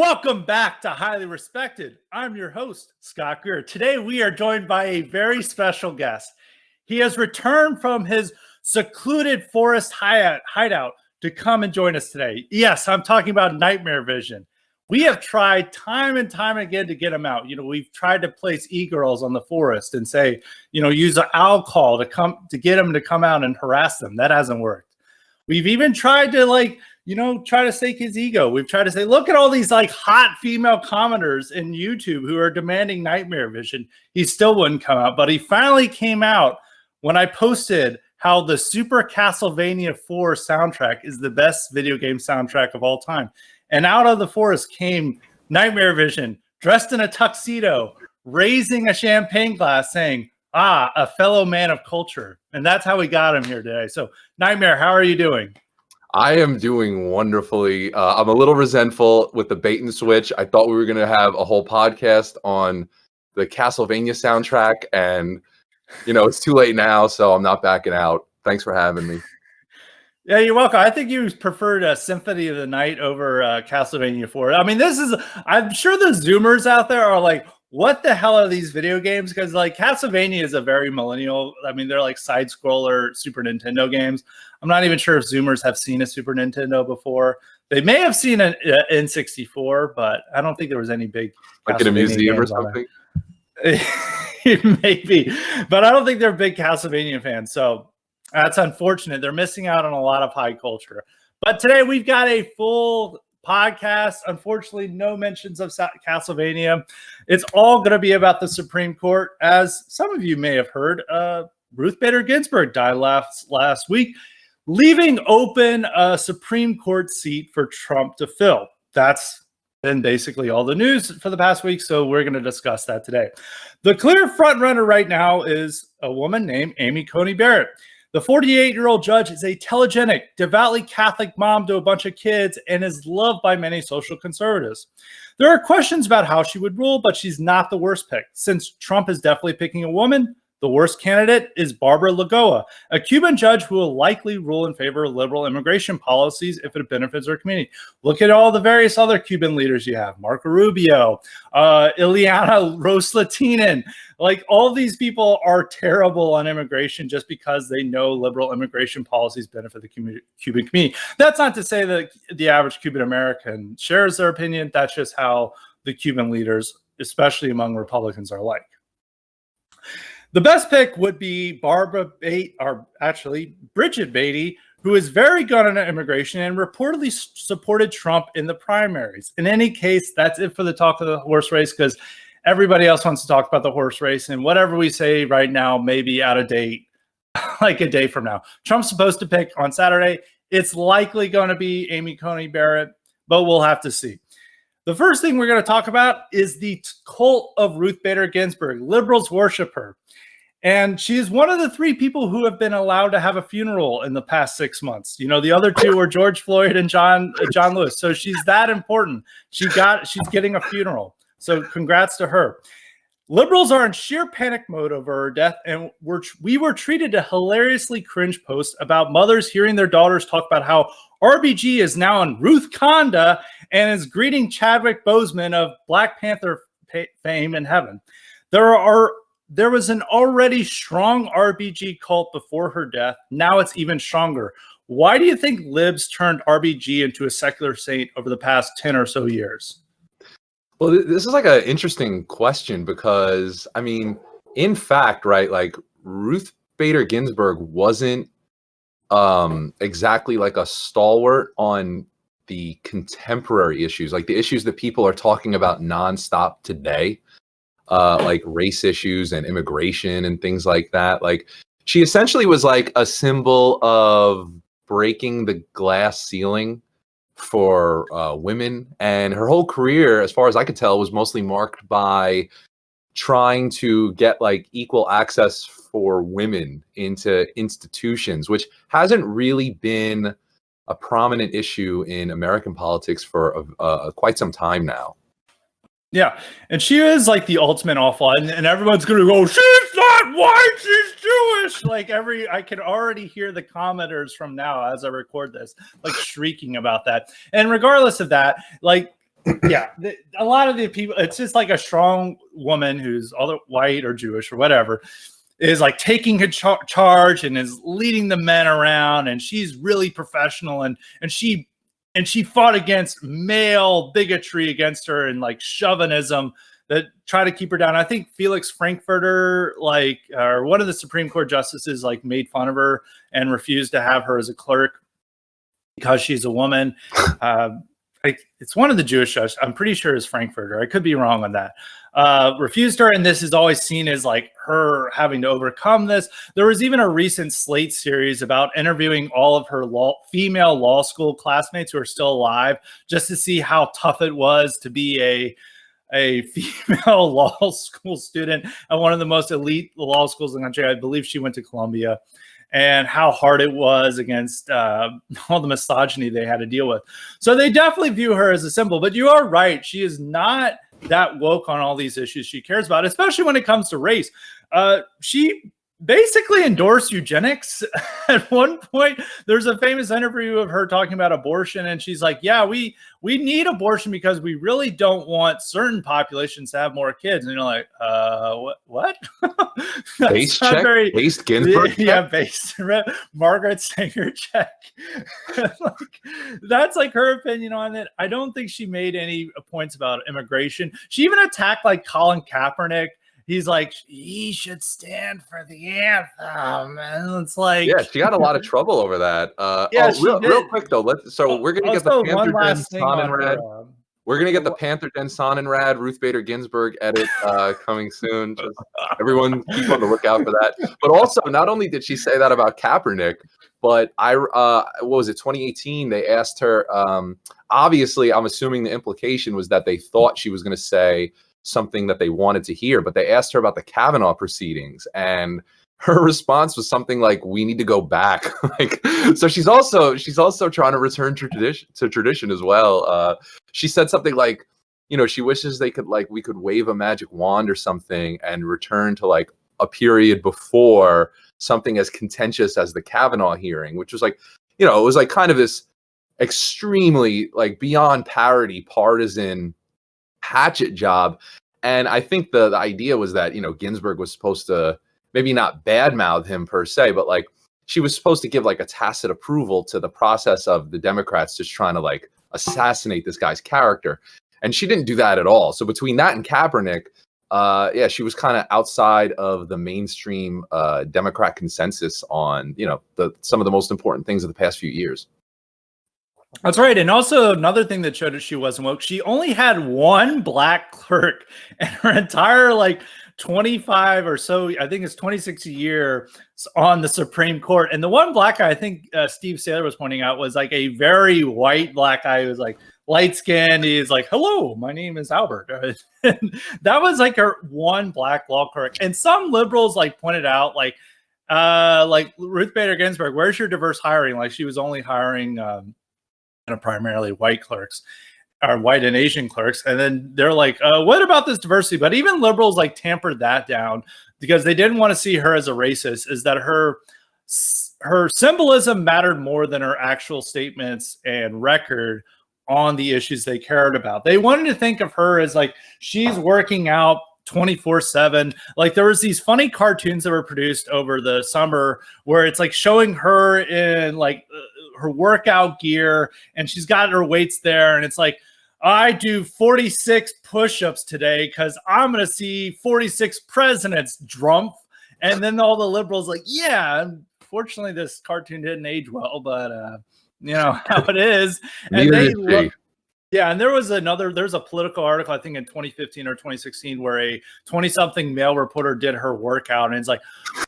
Welcome back to Highly Respected. I'm your host, Scott Greer. Today we are joined by a very special guest. He has returned from his secluded forest hideout to come and join us today. Yes, I'm talking about Nightmare Vision. We have tried time and time again to get him out. We've tried to place e-girls on the forest and say, use an owl call to get him to come out and harass them. That hasn't worked. We've even tried to try to stake his ego. We've tried to say, look at all these hot female commenters in YouTube who are demanding Nightmare Vision. He still wouldn't come out, but he finally came out when I posted how the Super Castlevania 4 soundtrack is the best video game soundtrack of all time. And out of the forest came Nightmare Vision, dressed in a tuxedo, raising a champagne glass, saying, a fellow man of culture. And that's how we got him here today. So, Nightmare, how are you doing? I am doing wonderfully. I'm a little resentful with the bait and switch. I thought we were going to have a whole podcast on the Castlevania soundtrack, and it's too late now, so I'm not backing out. Thanks for having me. Yeah, you're welcome. I think you preferred Symphony of the Night over Castlevania 4. I mean, I'm sure the Zoomers out there are like, what the hell are these video games? Because Castlevania is a very millennial. I mean, they're like side scroller Super Nintendo games. I'm not even sure if Zoomers have seen a Super Nintendo before. They may have seen an N64, but I don't think there was any big in a museum or something. Maybe, but I don't think they're big Castlevania fans. So that's unfortunate. They're missing out on a lot of high culture. But today we've got a full podcast. Unfortunately, no mentions of Castlevania. It's all going to be about the Supreme Court. As some of you may have heard, Ruth Bader Ginsburg died last week, leaving open a Supreme Court seat for Trump to fill. That's been basically all the news for the past week, so we're going to discuss that today. The clear frontrunner right now is a woman named Amy Coney Barrett. The 48-year-old judge is a telegenic, devoutly Catholic mom to a bunch of kids and is loved by many social conservatives. There are questions about how she would rule, but she's not the worst pick. Since Trump is definitely picking a woman, the worst candidate is Barbara Lagoa, a Cuban judge who will likely rule in favor of liberal immigration policies if it benefits our community. Look at all the various other Cuban leaders you have. Marco Rubio, Ileana Ros-Latinen. All these people are terrible on immigration just because they know liberal immigration policies benefit the Cuban community. That's not to say that the average Cuban American shares their opinion. That's just how the Cuban leaders, especially among Republicans, are like. The best pick would be Bridget Beatty, who is very gun on immigration and reportedly supported Trump in the primaries. In any case, that's it for the talk of the horse race, because everybody else wants to talk about the horse race, and whatever we say right now may be out of date like a day from now. Trump's supposed to pick on Saturday. It's likely going to be Amy Coney Barrett, but we'll have to see. The first thing we're going to talk about is the cult of Ruth Bader Ginsburg. Liberals worship her. And she is one of the three people who have been allowed to have a funeral in the past 6 months. The other two were George Floyd and John Lewis. So she's that important. She's getting a funeral. So congrats to her. Liberals are in sheer panic mode over her death, and we were treated to hilariously cringe posts about mothers hearing their daughters talk about how RBG is now on Ruth Conda and is greeting Chadwick Boseman of Black Panther fame in heaven. There was an already strong RBG cult before her death. Now it's even stronger. Why do you think libs turned RBG into a secular saint over the past 10 or so years? Well, this is an interesting question because, in fact, right, Ruth Bader Ginsburg wasn't exactly a stalwart on the contemporary issues, the issues that people are talking about nonstop today. Race issues and immigration and things like that. She essentially was a symbol of breaking the glass ceiling for women. And her whole career, as far as I could tell, was mostly marked by trying to get equal access for women into institutions, which hasn't really been a prominent issue in American politics for quite some time now. Yeah, and she is the ultimate awful, and everyone's gonna go, she's not white, she's Jewish. I can already hear the commenters from now as I record this, shrieking about that. And regardless of that, Yeah, a lot of the people, it's just like a strong woman who's either white or Jewish or whatever, is like taking a charge and is leading the men around, and she's really professional, and she fought against male bigotry against her and like chauvinism that try to keep her down. I think Felix Frankfurter, like, or one of the Supreme Court justices, like made fun of her and refused to have her as a clerk because she's a woman. It's one of the Jewish judges. I'm pretty sure it's Frankfurter. I could be wrong on that. Refused her, and this is always seen as like her having to overcome this. There was even a recent Slate series about interviewing all of her female law school classmates who are still alive, just to see how tough it was to be a female law school student at one of the most elite law schools in the country. I believe she went to Columbia. And how hard it was against all the misogyny they had to deal with. So they definitely view her as a symbol. But you are right. She is not that woke on all these issues she cares about, especially when it comes to race. She basically endorsed eugenics. At one point, there's a famous interview of her talking about abortion, and she's like, yeah, we need abortion because we really don't want certain populations to have more kids. And you're like, what? Base check? Very, based Ginsburg? Yeah, based. Margaret Sanger check. That's like her opinion on it. I don't think she made any points about immigration. She even attacked like Colin Kaepernick. He's like, he should stand for the anthem. And it's like, yeah, she got a lot of trouble over that. Yeah, real quick though. We're gonna get the Panther Den Sonnenrad. We're gonna get the Panther Den Sonnenrad Ruth Bader Ginsburg edit coming soon. Just everyone keep on the lookout for that. But also, not only did she say that about Kaepernick, but what was it, 2018? They asked her. Obviously, I'm assuming the implication was that they thought she was going to say something that they wanted to hear, but they asked her about the Kavanaugh proceedings, and her response was something like, "We need to go back." Like, so she's also trying to return to tradition as well. She said something like, she wishes we could wave a magic wand or something and return to like a period before something as contentious as the Kavanaugh hearing, which was like, it was like kind of this extremely like beyond parody partisan hatchet job. And I think the idea was that, Ginsburg was supposed to maybe not badmouth him per se, but like she was supposed to give like a tacit approval to the process of the Democrats just trying to like assassinate this guy's character. And she didn't do that at all. So between that and Kaepernick, she was kind of outside of the mainstream Democrat consensus on, some of the most important things of the past few years. That's right. And also another thing that showed that she wasn't woke, she only had one black clerk in her entire like 25 or so, I think it's 26 a year on the Supreme Court. And the one black guy, I think Steve Saylor was pointing out, was like a very white black guy who was like light skinned. He's like, hello, my name is Albert. And that was like her one black law clerk. And some liberals like pointed out like Ruth Bader Ginsburg, where's your diverse hiring? Like she was only hiring primarily white clerks or white and Asian clerks. And then they're like, what about this diversity? But even liberals like tampered that down because they didn't want to see her as a racist, is that her symbolism mattered more than her actual statements and record on the issues they cared about. They wanted to think of her as like, she's working out 24/7. Like there was these funny cartoons that were produced over the summer where it's like showing her in like her workout gear and she's got her weights there. And it's like, I do 46 push-ups today because I'm going to see 46 presidents, Drumpf. And then all the liberals like, yeah, unfortunately this cartoon didn't age well, but how it is. And they look. Yeah, and there's a political article, I think in 2015 or 2016, where a 20-something male reporter did her workout, and it's like,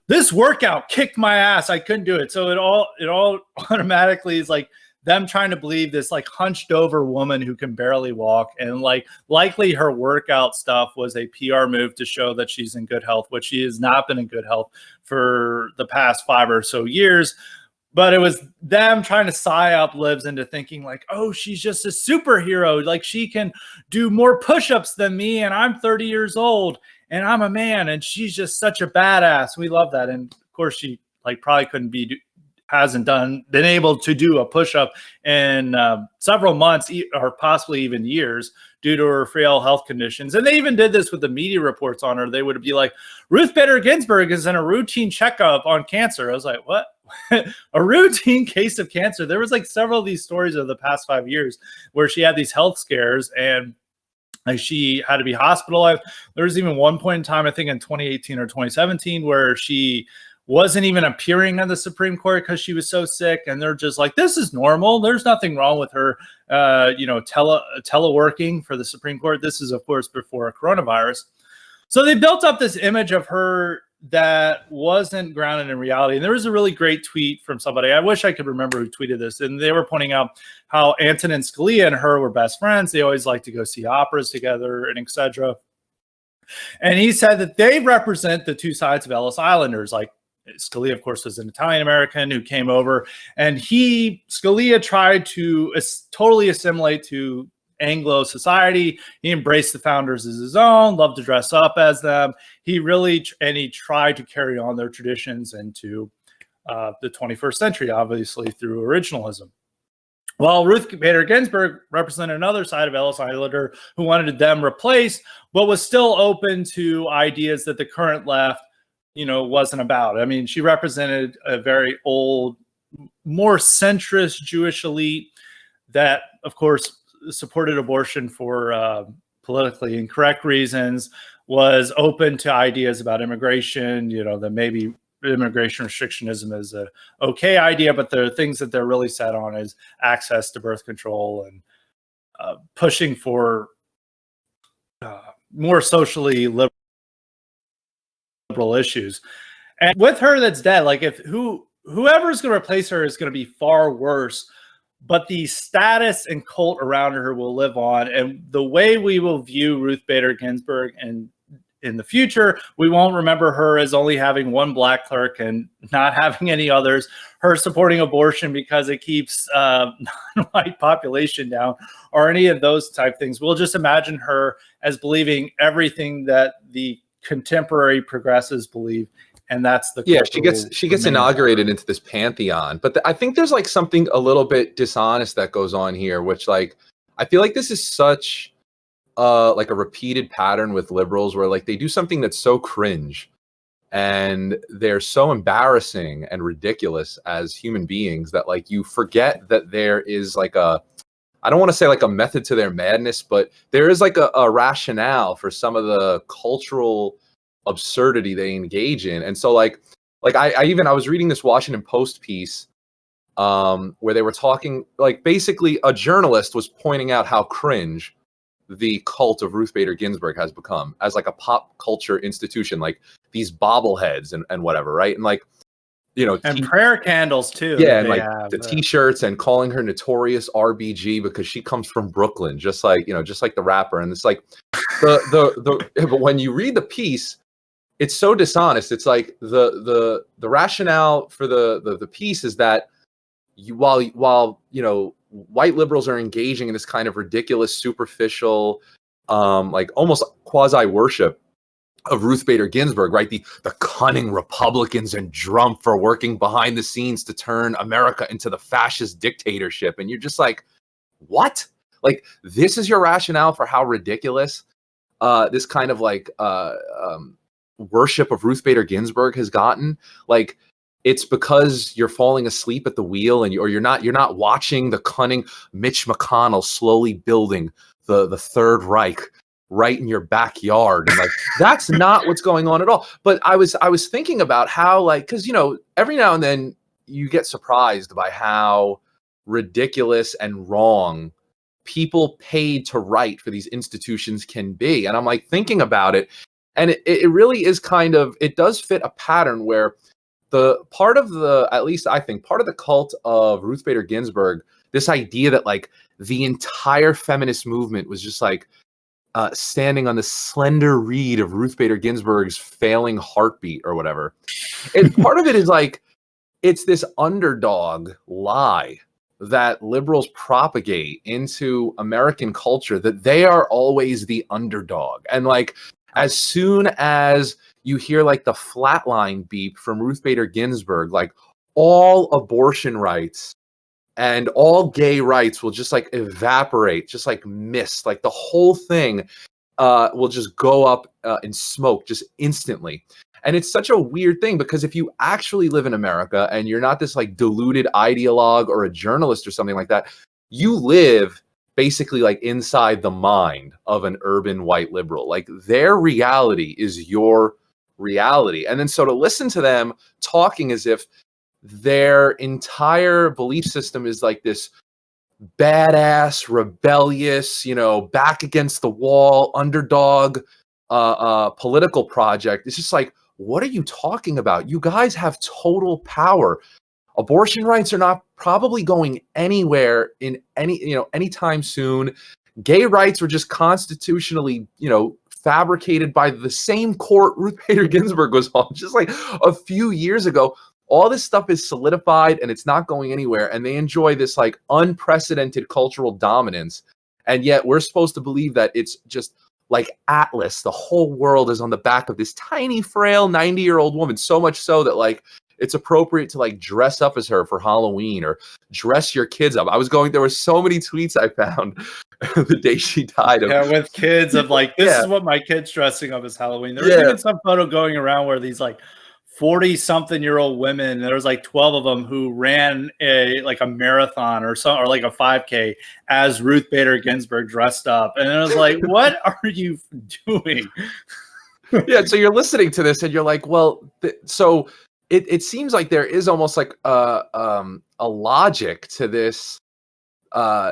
this workout kicked my ass. I couldn't do it. So it all automatically is like them trying to believe this like hunched over woman who can barely walk, and like likely her workout stuff was a PR move to show that she's in good health, which she has not been in good health for the past 5 or so years. But it was them trying to psyop libs into thinking like, oh, she's just a superhero. Like she can do more push-ups than me, and I'm 30 years old and I'm a man, and she's just such a badass. We love that. And of course she like probably hasn't been able to do a push-up in several months or possibly even years. due to her frail health conditions. And they even did this with the media reports on her. They would be like, Ruth Bader Ginsburg is in a routine checkup on cancer. I was like, what? A routine case of cancer? There was like several of these stories over the past 5 years where she had these health scares and like she had to be hospitalized. There was even one point in time, I think in 2018 or 2017, where she wasn't even appearing on the Supreme Court because she was so sick. And they're just like, this is normal. There's nothing wrong with her, teleworking for the Supreme Court. This is, of course, before coronavirus. So they built up this image of her that wasn't grounded in reality. And there was a really great tweet from somebody. I wish I could remember who tweeted this. And they were pointing out how Antonin Scalia and her were best friends. They always like to go see operas together and etc. And he said that they represent the two sides of Ellis Islanders. Like Scalia, of course, was an Italian American who came over, and Scalia tried to totally assimilate to Anglo society. He embraced the founders as his own, loved to dress up as them. He tried to carry on their traditions into the 21st century, obviously through originalism. While Ruth Bader Ginsburg represented another side of Ellis Islander who wanted them replaced, but was still open to ideas that the current left wasn't about. I mean, she represented a very old, more centrist Jewish elite that, of course, supported abortion for politically incorrect reasons, was open to ideas about immigration, that maybe immigration restrictionism is a okay idea, but the things that they're really set on is access to birth control and pushing for more socially liberal issues. And with her that's dead, like if whoever is going to replace her is going to be far worse, but the status and cult around her will live on. And the way we will view Ruth Bader Ginsburg and in the future, we won't remember her as only having one black clerk and not having any others, her supporting abortion because it keeps non-white population down, or any of those type things. We'll just imagine her as believing everything that the contemporary progressives believe, and that's the she gets inaugurated into this pantheon. But I think there's like something a little bit dishonest that goes on here, which like I feel like this is such like a repeated pattern with liberals where like they do something that's so cringe and they're so embarrassing and ridiculous as human beings that like you forget that there is like I don't want to say like a method to their madness, but there is like a rationale for some of the cultural absurdity they engage in. And so like I was reading this Washington Post piece where they were talking, like basically a journalist was pointing out how cringe the cult of Ruth Bader Ginsburg has become as like a pop culture institution, like these bobbleheads and whatever, right? And like, and prayer candles too. Yeah, and like the t-shirts and calling her notorious RBG because she comes from Brooklyn, just like the rapper. And it's like but when you read the piece, it's so dishonest. It's like the rationale for the piece is that while white liberals are engaging in this kind of ridiculous, superficial, like almost quasi worship of Ruth Bader Ginsburg, right? The cunning Republicans and Trump for working behind the scenes to turn America into the fascist dictatorship. And you're just like, what? Like, this is your rationale for how ridiculous this kind of like worship of Ruth Bader Ginsburg has gotten? Like, it's because you're falling asleep at the wheel and you're not watching the cunning Mitch McConnell slowly building the Third Reich right in your backyard. And like, that's not what's going on at all. But I was thinking about how, like, because every now and then you get surprised by how ridiculous and wrong people paid to write for these institutions can be. And I'm like thinking about it, and it really is kind of, it does fit a pattern where at least I think part of the cult of Ruth Bader Ginsburg, this idea that like the entire feminist movement was just like standing on the slender reed of Ruth Bader Ginsburg's failing heartbeat or whatever. And part of it is like, it's this underdog lie that liberals propagate into American culture, that they are always the underdog. And like, as soon as you hear like the flatline beep from Ruth Bader Ginsburg, like all abortion rights and all gay rights will just like evaporate, just like mist. Like the whole thing will just go up in smoke just instantly. And it's such a weird thing, because if you actually live in America and you're not this like deluded ideologue or a journalist or something like that, you live basically like inside the mind of an urban white liberal. Like their reality is your reality. And then so to listen to them talking as if their entire belief system is like this badass, rebellious, back against the wall, underdog political project. It's just like, what are you talking about? You guys have total power. Abortion rights are not probably going anywhere in anytime soon. Gay rights were just constitutionally, fabricated by the same court Ruth Bader Ginsburg was on just like a few years ago. All this stuff is solidified and it's not going anywhere. And they enjoy this like unprecedented cultural dominance. And yet we're supposed to believe that it's just like Atlas. The whole world is on the back of this tiny, frail 90-year-old woman. So much so that like it's appropriate to like dress up as her for Halloween or dress your kids up. There were so many tweets I found the day she died. With kids of like, this is what my kid's dressing up as Halloween. There was even some photo going around where these like 40-something-year-old women, there was like 12 of them who ran a marathon or like a 5K as Ruth Bader Ginsburg dressed up. And I was like, what are you doing? Yeah, so you're listening to this and you're like, well, so it seems like there is almost like a logic to this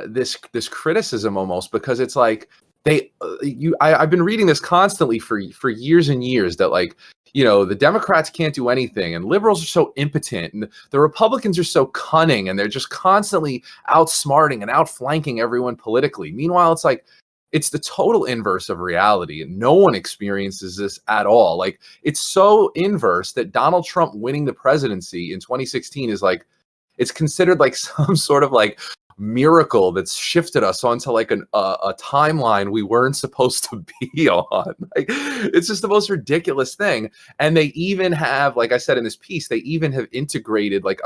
this criticism almost, because it's like I've been reading this constantly for years and years that like, the Democrats can't do anything and liberals are so impotent and the Republicans are so cunning and they're just constantly outsmarting and outflanking everyone politically. Meanwhile, it's like, it's the total inverse of reality and no one experiences this at all. Like it's so inverse that Donald Trump winning the presidency in 2016 is like, it's considered like some sort of like miracle that's shifted us onto like a timeline we weren't supposed to be on. Like, it's just the most ridiculous thing. And they even have, like I said in this piece, they even have integrated like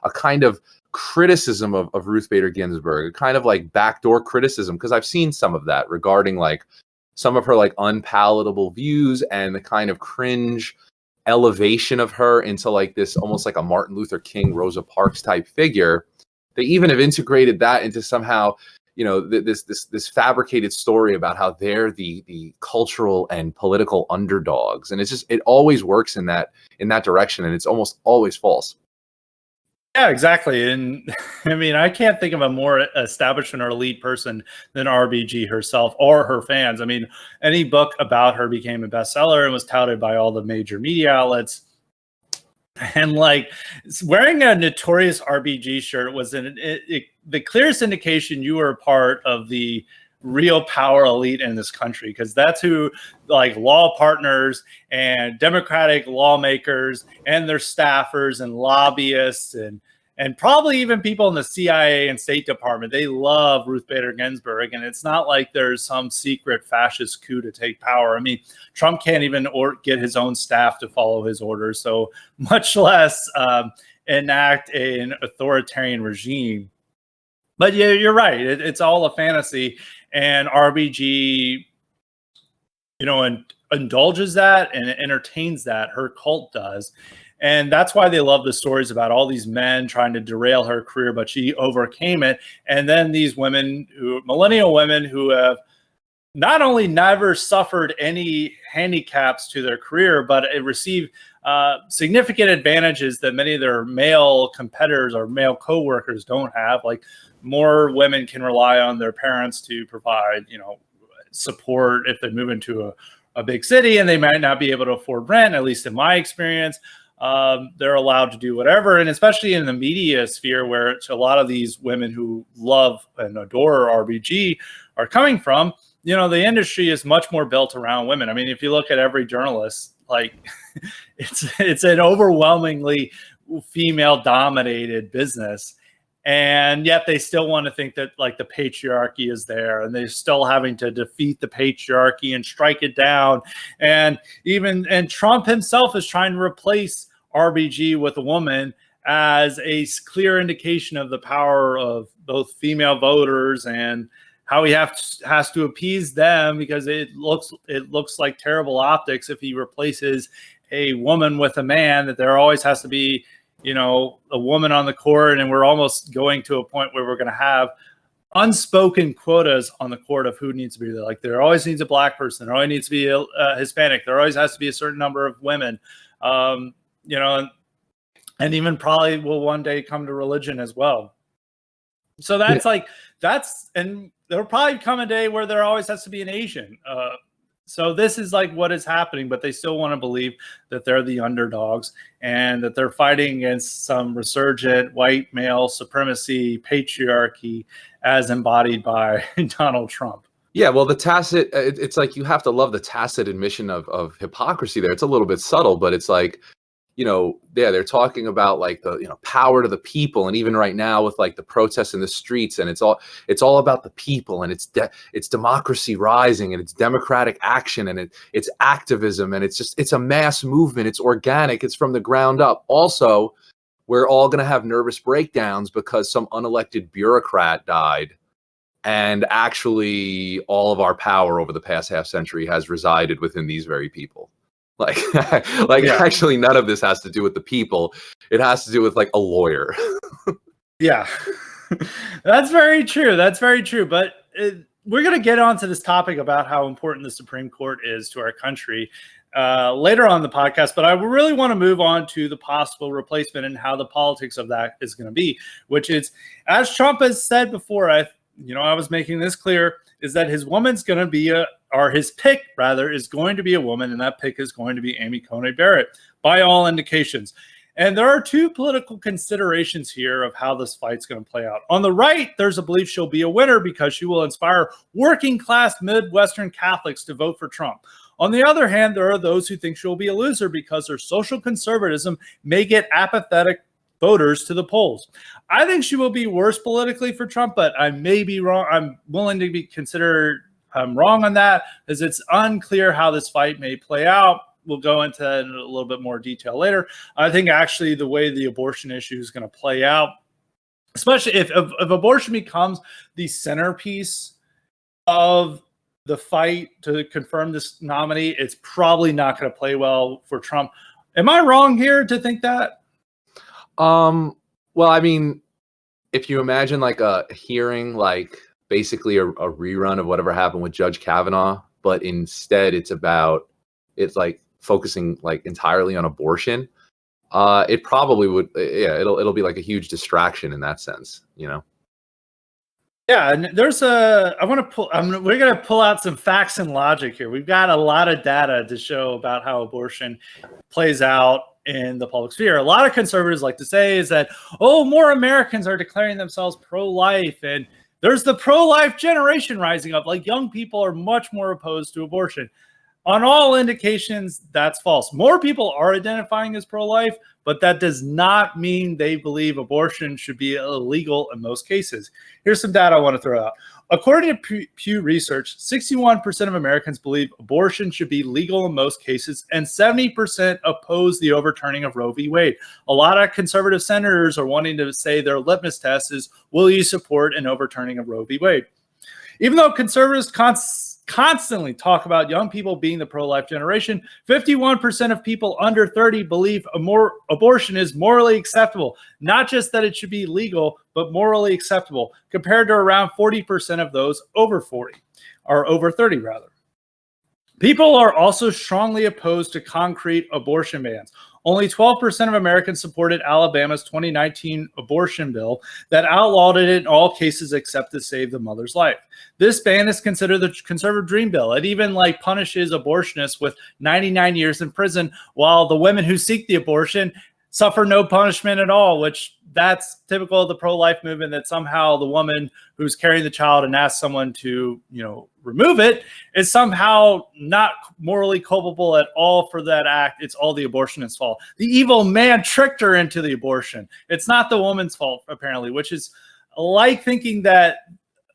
a kind of criticism of Ruth Bader Ginsburg, a kind of like backdoor criticism, because I've seen some of that regarding like some of her like unpalatable views and the kind of cringe elevation of her into like this almost like a Martin Luther King, Rosa Parks type figure. They even have integrated that into somehow, this fabricated story about how they're the cultural and political underdogs. And it's just, it always works in that direction. And it's almost always false. Yeah, exactly. And I mean, I can't think of a more establishment or elite person than RBG herself or her fans. I mean, any book about her became a bestseller and was touted by all the major media outlets. And like wearing a Notorious RBG shirt was the clearest indication you were a part of the real power elite in this country, because that's who like law partners and Democratic lawmakers and their staffers and lobbyists and probably even people in the CIA and State Department, they love Ruth Bader Ginsburg. And it's not like there's some secret fascist coup to take power. I mean, Trump can't even get his own staff to follow his orders, so much less enact an authoritarian regime. But yeah, you're right. It's all a fantasy. And RBG, indulges that and entertains that. Her cult does. And that's why they love the stories about all these men trying to derail her career, but she overcame it. And then these women, millennial women who have not only never suffered any handicaps to their career, but received significant advantages that many of their male competitors or male coworkers don't have. Like more women can rely on their parents to provide, support if they move into a big city and they might not be able to afford rent, at least in my experience. They're allowed to do whatever. And especially in the media sphere, where a lot of these women who love and adore RBG are coming from, the industry is much more built around women. I mean, if you look at every journalist, like it's an overwhelmingly female dominated business. And yet they still want to think that like the patriarchy is there, and they're still having to defeat the patriarchy and strike it down. And Trump himself is trying to replace RBG with a woman as a clear indication of the power of both female voters and how he has to appease them, because it looks like terrible optics if he replaces a woman with a man, that there always has to be, a woman on the court, and we're almost going to a point where we're going to have unspoken quotas on the court of who needs to be there. Like, there always needs a black person, there always needs to be a Hispanic, there always has to be a certain number of women, and even probably will one day come to religion as well. So that's and there'll probably come a day where there always has to be an Asian. So this is like what is happening, but they still want to believe that they're the underdogs and that they're fighting against some resurgent white male supremacy, patriarchy, as embodied by Donald Trump. Yeah, well, the tacit, it's like you have to love the tacit admission of hypocrisy there. It's a little bit subtle, but it's like, they're talking about like the, power to the people. And even right now with like the protests in the streets, and it's all about the people, and it's democracy rising, and it's democratic action, and it's activism, and it's a mass movement. It's organic. It's from the ground up. Also, we're all going to have nervous breakdowns because some unelected bureaucrat died. And actually all of our power over the past half century has resided within these very people. Actually, none of this has to do with the people. It has to do with like a lawyer. Yeah, that's very true. That's very true. But we're going to get onto this topic about how important the Supreme Court is to our country later on in the podcast. But I really want to move on to the possible replacement and how the politics of that is going to be, which is, as Trump has said before, I was making this clear, is that his woman's going to be his pick rather is going to be a woman, and that pick is going to be Amy Coney Barrett by all indications. And there are two political considerations here of how this fight's going to play out. On the right, there's a belief she'll be a winner because she will inspire working class Midwestern Catholics to vote for Trump. On the other hand, there are those who think she'll be a loser because her social conservatism may get apathetic voters to the polls. I think she will be worse politically for Trump, but I may be wrong. I'm willing to be considered wrong on that, as it's unclear how this fight may play out. We'll go into that in a little bit more detail later. I think actually the way the abortion issue is going to play out, especially if abortion becomes the centerpiece of the fight to confirm this nominee, it's probably not going to play well for Trump. Am I wrong here to think that? Well, I mean, if you imagine like a hearing, like basically a rerun of whatever happened with Judge Kavanaugh, but instead it's like focusing like entirely on abortion, it probably would, it'll be like a huge distraction in that sense, Yeah, and we're going to pull out some facts and logic here. We've got a lot of data to show about how abortion plays out in the public sphere. A lot of conservatives like to say is that, more Americans are declaring themselves pro-life, and there's the pro-life generation rising up. Like, young people are much more opposed to abortion. On all indications, that's false. More people are identifying as pro-life, but that does not mean they believe abortion should be illegal in most cases. Here's some data I want to throw out. According to Pew Research, 61% of Americans believe abortion should be legal in most cases, and 70% oppose the overturning of Roe v. Wade. A lot of conservative senators are wanting to say their litmus test is, will you support an overturning of Roe v. Wade? Even though conservatives constantly talk about young people being the pro-life generation, 51% of people under 30 believe abortion is morally acceptable. Not just that it should be legal, but morally acceptable, compared to around 40% of those over 40, or over 30 rather. People are also strongly opposed to concrete abortion bans. Only 12% of Americans supported Alabama's 2019 abortion bill that outlawed it in all cases except to save the mother's life. This ban is considered the conservative dream bill. It even punishes abortionists with 99 years in prison, while the women who seek the abortion suffer no punishment at all, which that's typical of the pro-life movement, that somehow the woman who's carrying the child and asks someone to, remove it is somehow not morally culpable at all for that act. It's all the abortionist's fault. The evil man tricked her into the abortion. It's not the woman's fault, apparently, which is like thinking that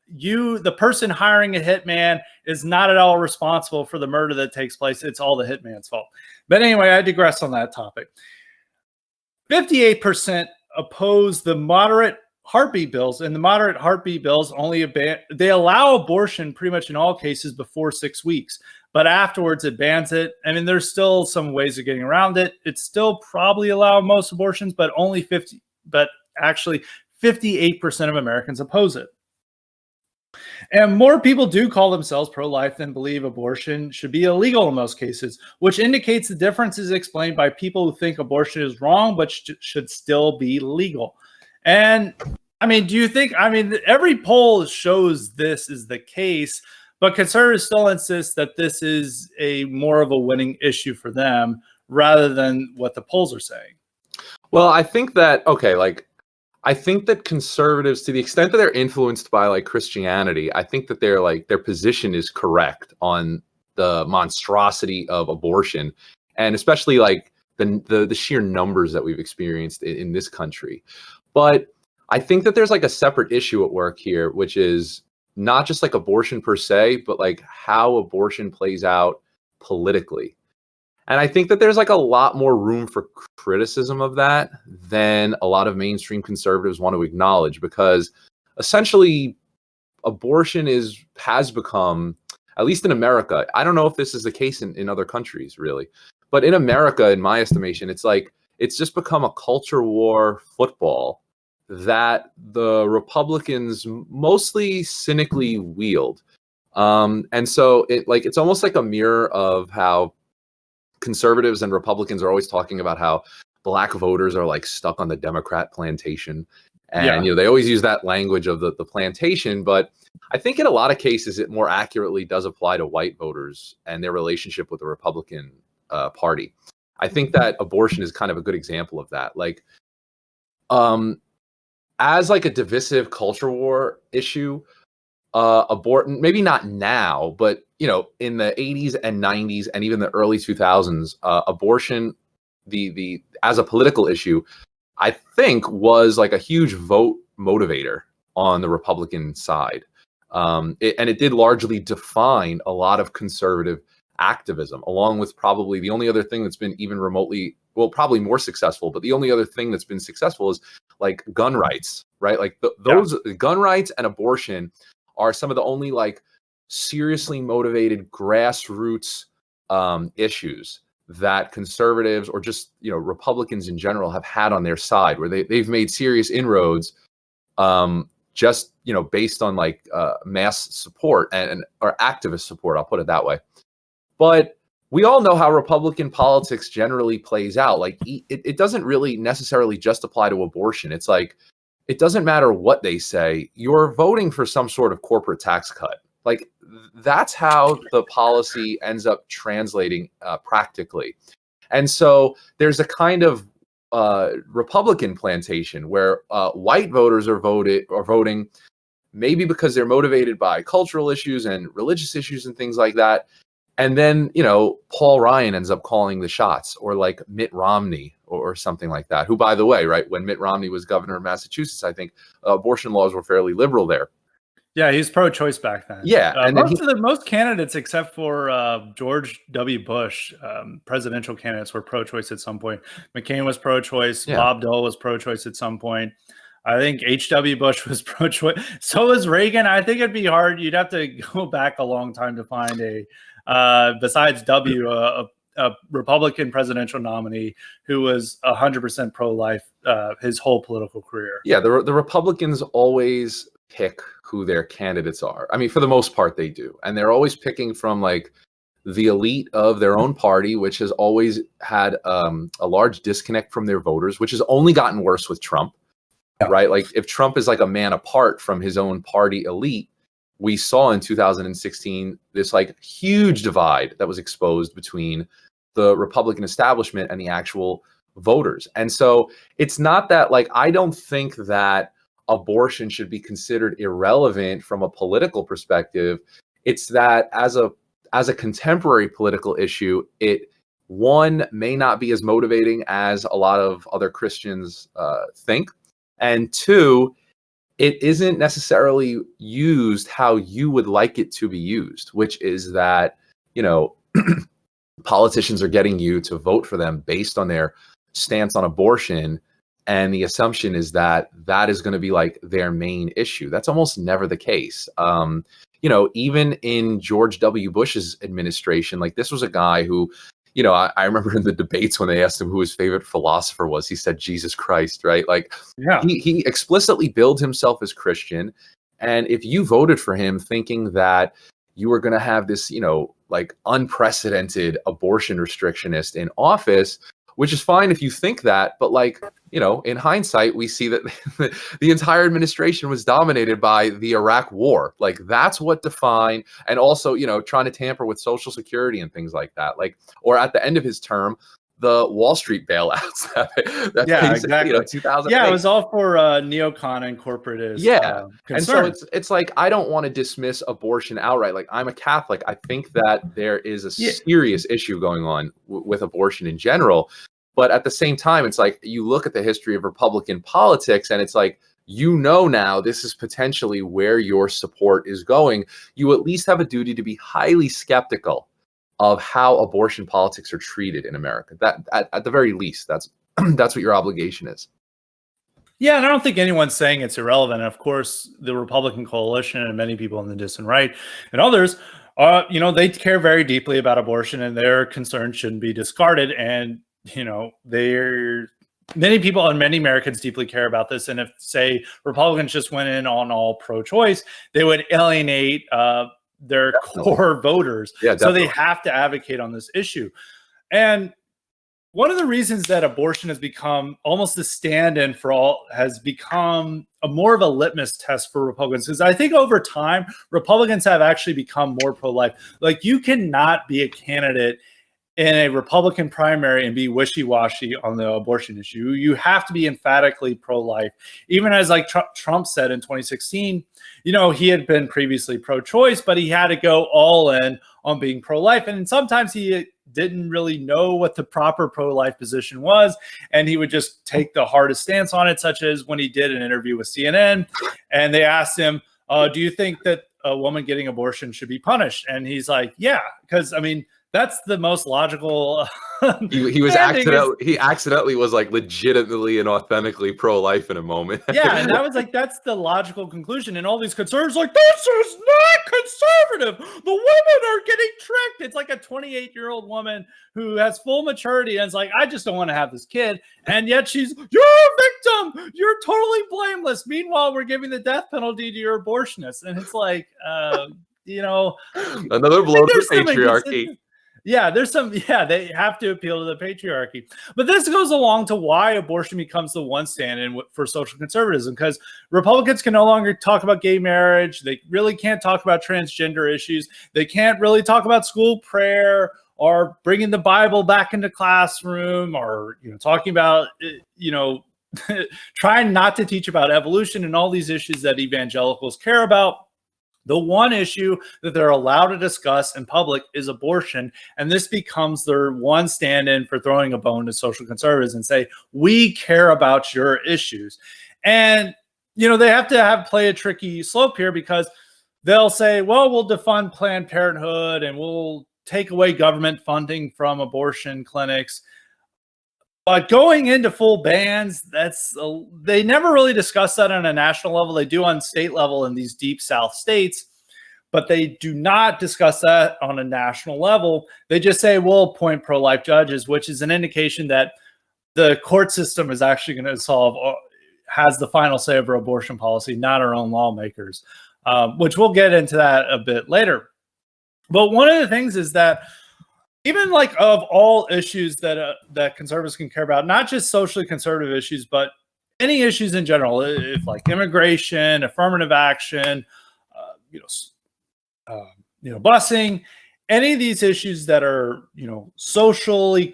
the person hiring a hitman, is not at all responsible for the murder that takes place. It's all the hitman's fault. But anyway, I digress on that topic. 58% oppose the moderate heartbeat bills, and the moderate heartbeat bills only they allow abortion pretty much in all cases before 6 weeks, but afterwards it bans it. I mean, there's still some ways of getting around it. It's still probably allow most abortions, but actually 58% of Americans oppose it. And more people do call themselves pro-life than believe abortion should be illegal in most cases, which indicates the difference is explained by people who think abortion is wrong but should still be legal. And I mean, do you think, I mean, every poll shows this is the case, but conservatives still insist that this is a more of a winning issue for them rather than what the polls are saying? Well, I think that, okay, like, I think that conservatives, to the extent that they're influenced by like Christianity, I think that they're like, their position is correct on the monstrosity of abortion, and especially like the sheer numbers that we've experienced in this country. But I think that there's like a separate issue at work here, which is not just like abortion per se, but like how abortion plays out politically. And I think that there's like a lot more room for criticism of that than a lot of mainstream conservatives want to acknowledge, because essentially abortion has become, at least in America, I don't know if this is the case in other countries really, but in America, in my estimation, it's just become a culture war football that the Republicans mostly cynically wield. And so it's almost like a mirror of how conservatives and Republicans are always talking about how black voters are like stuck on the Democrat plantation. And, they always use that language of the plantation. But I think in a lot of cases, it more accurately does apply to white voters and their relationship with the Republican Party. I think that abortion is kind of a good example of that. Like, as like a divisive culture war issue, abortion, maybe not now, but in the 80s and 90s and even the early 2000s, abortion, the as a political issue, I think was like a huge vote motivator on the Republican side. And it did largely define a lot of conservative activism, along with probably the only other thing that's been even remotely, well, probably more successful, but the only other thing that's been successful is like gun rights, right? Like those gun rights and abortion are some of the only like seriously motivated grassroots issues that conservatives or just Republicans in general have had on their side, where they've made serious inroads just based on like mass support and or activist support, I'll put it that way. But we all know how Republican politics generally plays out. Like it doesn't really necessarily just apply to abortion. It's like, it doesn't matter what they say, you're voting for some sort of corporate tax cut. Like that's how the policy ends up translating practically. And so there's a kind of Republican plantation where white voters are voting maybe because they're motivated by cultural issues and religious issues and things like that. And then, Paul Ryan ends up calling the shots, or like Mitt Romney or something like that, who, by the way, right, when Mitt Romney was governor of Massachusetts, I think abortion laws were fairly liberal there. Yeah, he's pro-choice back then. Yeah. And most candidates, except for George W. Bush, presidential candidates were pro-choice at some point. McCain was pro-choice. Yeah. Bob Dole was pro-choice at some point. I think H.W. Bush was pro-choice. So was Reagan. I think it'd be hard. You'd have to go back a long time to find besides W, a Republican presidential nominee who was 100% pro-life his whole political career. Yeah, the Republicans always pick who their candidates are. I mean, for the most part, they do. And they're always picking from like the elite of their own party, which has always had a large disconnect from their voters, which has only gotten worse with Trump. Right? Like if Trump is like a man apart from his own party elite, we saw in 2016 this like huge divide that was exposed between the Republican establishment and the actual voters. And so it's not that, like, I don't think that abortion should be considered irrelevant from a political perspective. It's that as a contemporary political issue, it one may not be as motivating as a lot of other Christians think. And two, it isn't necessarily used how you would like it to be used, which is that, politicians are getting you to vote for them based on their stance on abortion And the assumption is that that is going to be like their main issue. That's almost never the case. Even in George W. Bush's administration, like this was a guy who, I remember in the debates when they asked him who his favorite philosopher was, he said Jesus Christ, right? Like he explicitly billed himself as Christian. And if you voted for him thinking that you were going to have this, like unprecedented abortion restrictionist in office, which is fine if you think that, but like, in hindsight, we see that the entire administration was dominated by the Iraq War. Like that's what defined, and also, trying to tamper with Social Security and things like that. Like, or at the end of his term, the Wall Street bailouts. Exactly. 2000. Yeah, it was all for neocon and corporatist. And so it's like, I don't want to dismiss abortion outright. Like I'm a Catholic. I think that there is a serious issue going on with abortion in general. But at the same time, it's like you look at the history of Republican politics and it's like, now this is potentially where your support is going. You at least have a duty to be highly skeptical of how abortion politics are treated in America. That at the very least, that's what your obligation is. Yeah, and I don't think anyone's saying it's irrelevant. And of course, the Republican coalition and many people in the distant right and others, they care very deeply about abortion, and their concerns shouldn't be discarded. And many people and many Americans deeply care about this. And if, say, Republicans just went in on all pro-choice, they would alienate their core voters. Yeah, so they have to advocate on this issue. And one of the reasons that abortion has become almost a stand-in for all, has become more of a litmus test for Republicans, because I think over time, Republicans have actually become more pro-life. Like, you cannot be a candidate in a Republican primary and be wishy-washy on the abortion issue. You have to be emphatically pro-life. Even as like Trump said in 2016, he had been previously pro-choice, but he had to go all in on being pro-life. And sometimes he didn't really know what the proper pro-life position was, and he would just take the hardest stance on it, such as when he did an interview with CNN, and they asked him, do you think that a woman getting abortion should be punished? And he's like, yeah, because, I mean, that's the most logical. He accidentally was like legitimately and authentically pro-life in a moment. Yeah, and that was like, that's the logical conclusion. And all these conservatives like, this is not conservative. The women are getting tricked. It's like a 28-year-old woman who has full maturity and is like, I just don't want to have this kid. And yet you're a victim. You're totally blameless. Meanwhile, we're giving the death penalty to your abortionists. And it's like, another blow to patriarchy. Yeah, they have to appeal to the patriarchy. But this goes along to why abortion becomes the one stand-in for social conservatism, because Republicans can no longer talk about gay marriage. They really can't talk about transgender issues. They can't really talk about school prayer or bringing the Bible back into classroom, or talking about trying not to teach about evolution and all these issues that evangelicals care about. The one issue that they're allowed to discuss in public is abortion, and this becomes their one stand-in for throwing a bone to social conservatives and say, we care about your issues. And, they have to play a tricky slope here, because they'll say, well, we'll defund Planned Parenthood and we'll take away government funding from abortion clinics. But going into full bans, they never really discuss that on a national level. They do on state level in these deep South states, but they do not discuss that on a national level. They just say, we'll appoint pro-life judges, which is an indication that the court system is actually going to has the final say over abortion policy, not our own lawmakers, which we'll get into that a bit later. But one of the things is that even like of all issues that conservatives can care about, not just socially conservative issues, but any issues in general, if like immigration, affirmative action, busing, any of these issues that are socially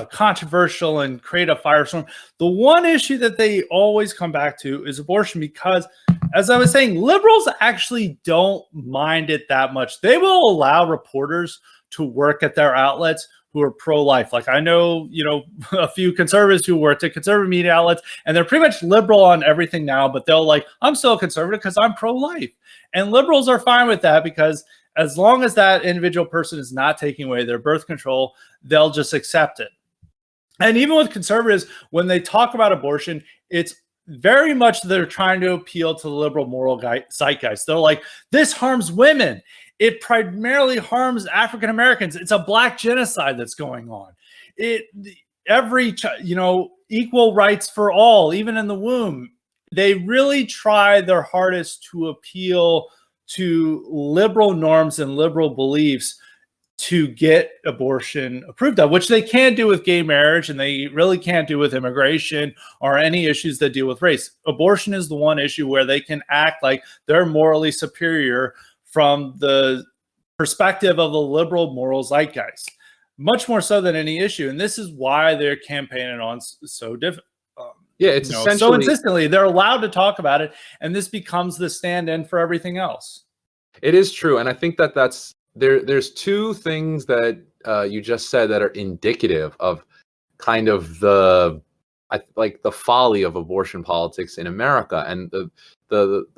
controversial and create a firestorm, the one issue that they always come back to is abortion, because, as I was saying, liberals actually don't mind it that much. They will allow reporters to work at their outlets who are pro-life. Like, I know, a few conservatives who worked at conservative media outlets, and they're pretty much liberal on everything now, but they'll like, I'm still a conservative because I'm pro-life. And liberals are fine with that, because as long as that individual person is not taking away their birth control, they'll just accept it. And even with conservatives, when they talk about abortion, it's very much they're trying to appeal to the liberal moral zeitgeist. They're like, this harms women. It primarily harms African Americans. It's a black genocide that's going on. Equal rights for all, even in the womb. They really try their hardest to appeal to liberal norms and liberal beliefs to get abortion approved of, which they can't do with gay marriage, and they really can't do with immigration or any issues that deal with race. Abortion is the one issue where they can act like they're morally superior from the perspective of the liberal moral zeitgeist, much more so than any issue. And this is why they're campaigning on so different. Yeah, it's essentially so insistently. They're allowed to talk about it, and this becomes the stand-in for everything else. It is true, and I think that that's there's two things that you just said that are indicative of kind of the folly of abortion politics in America. And the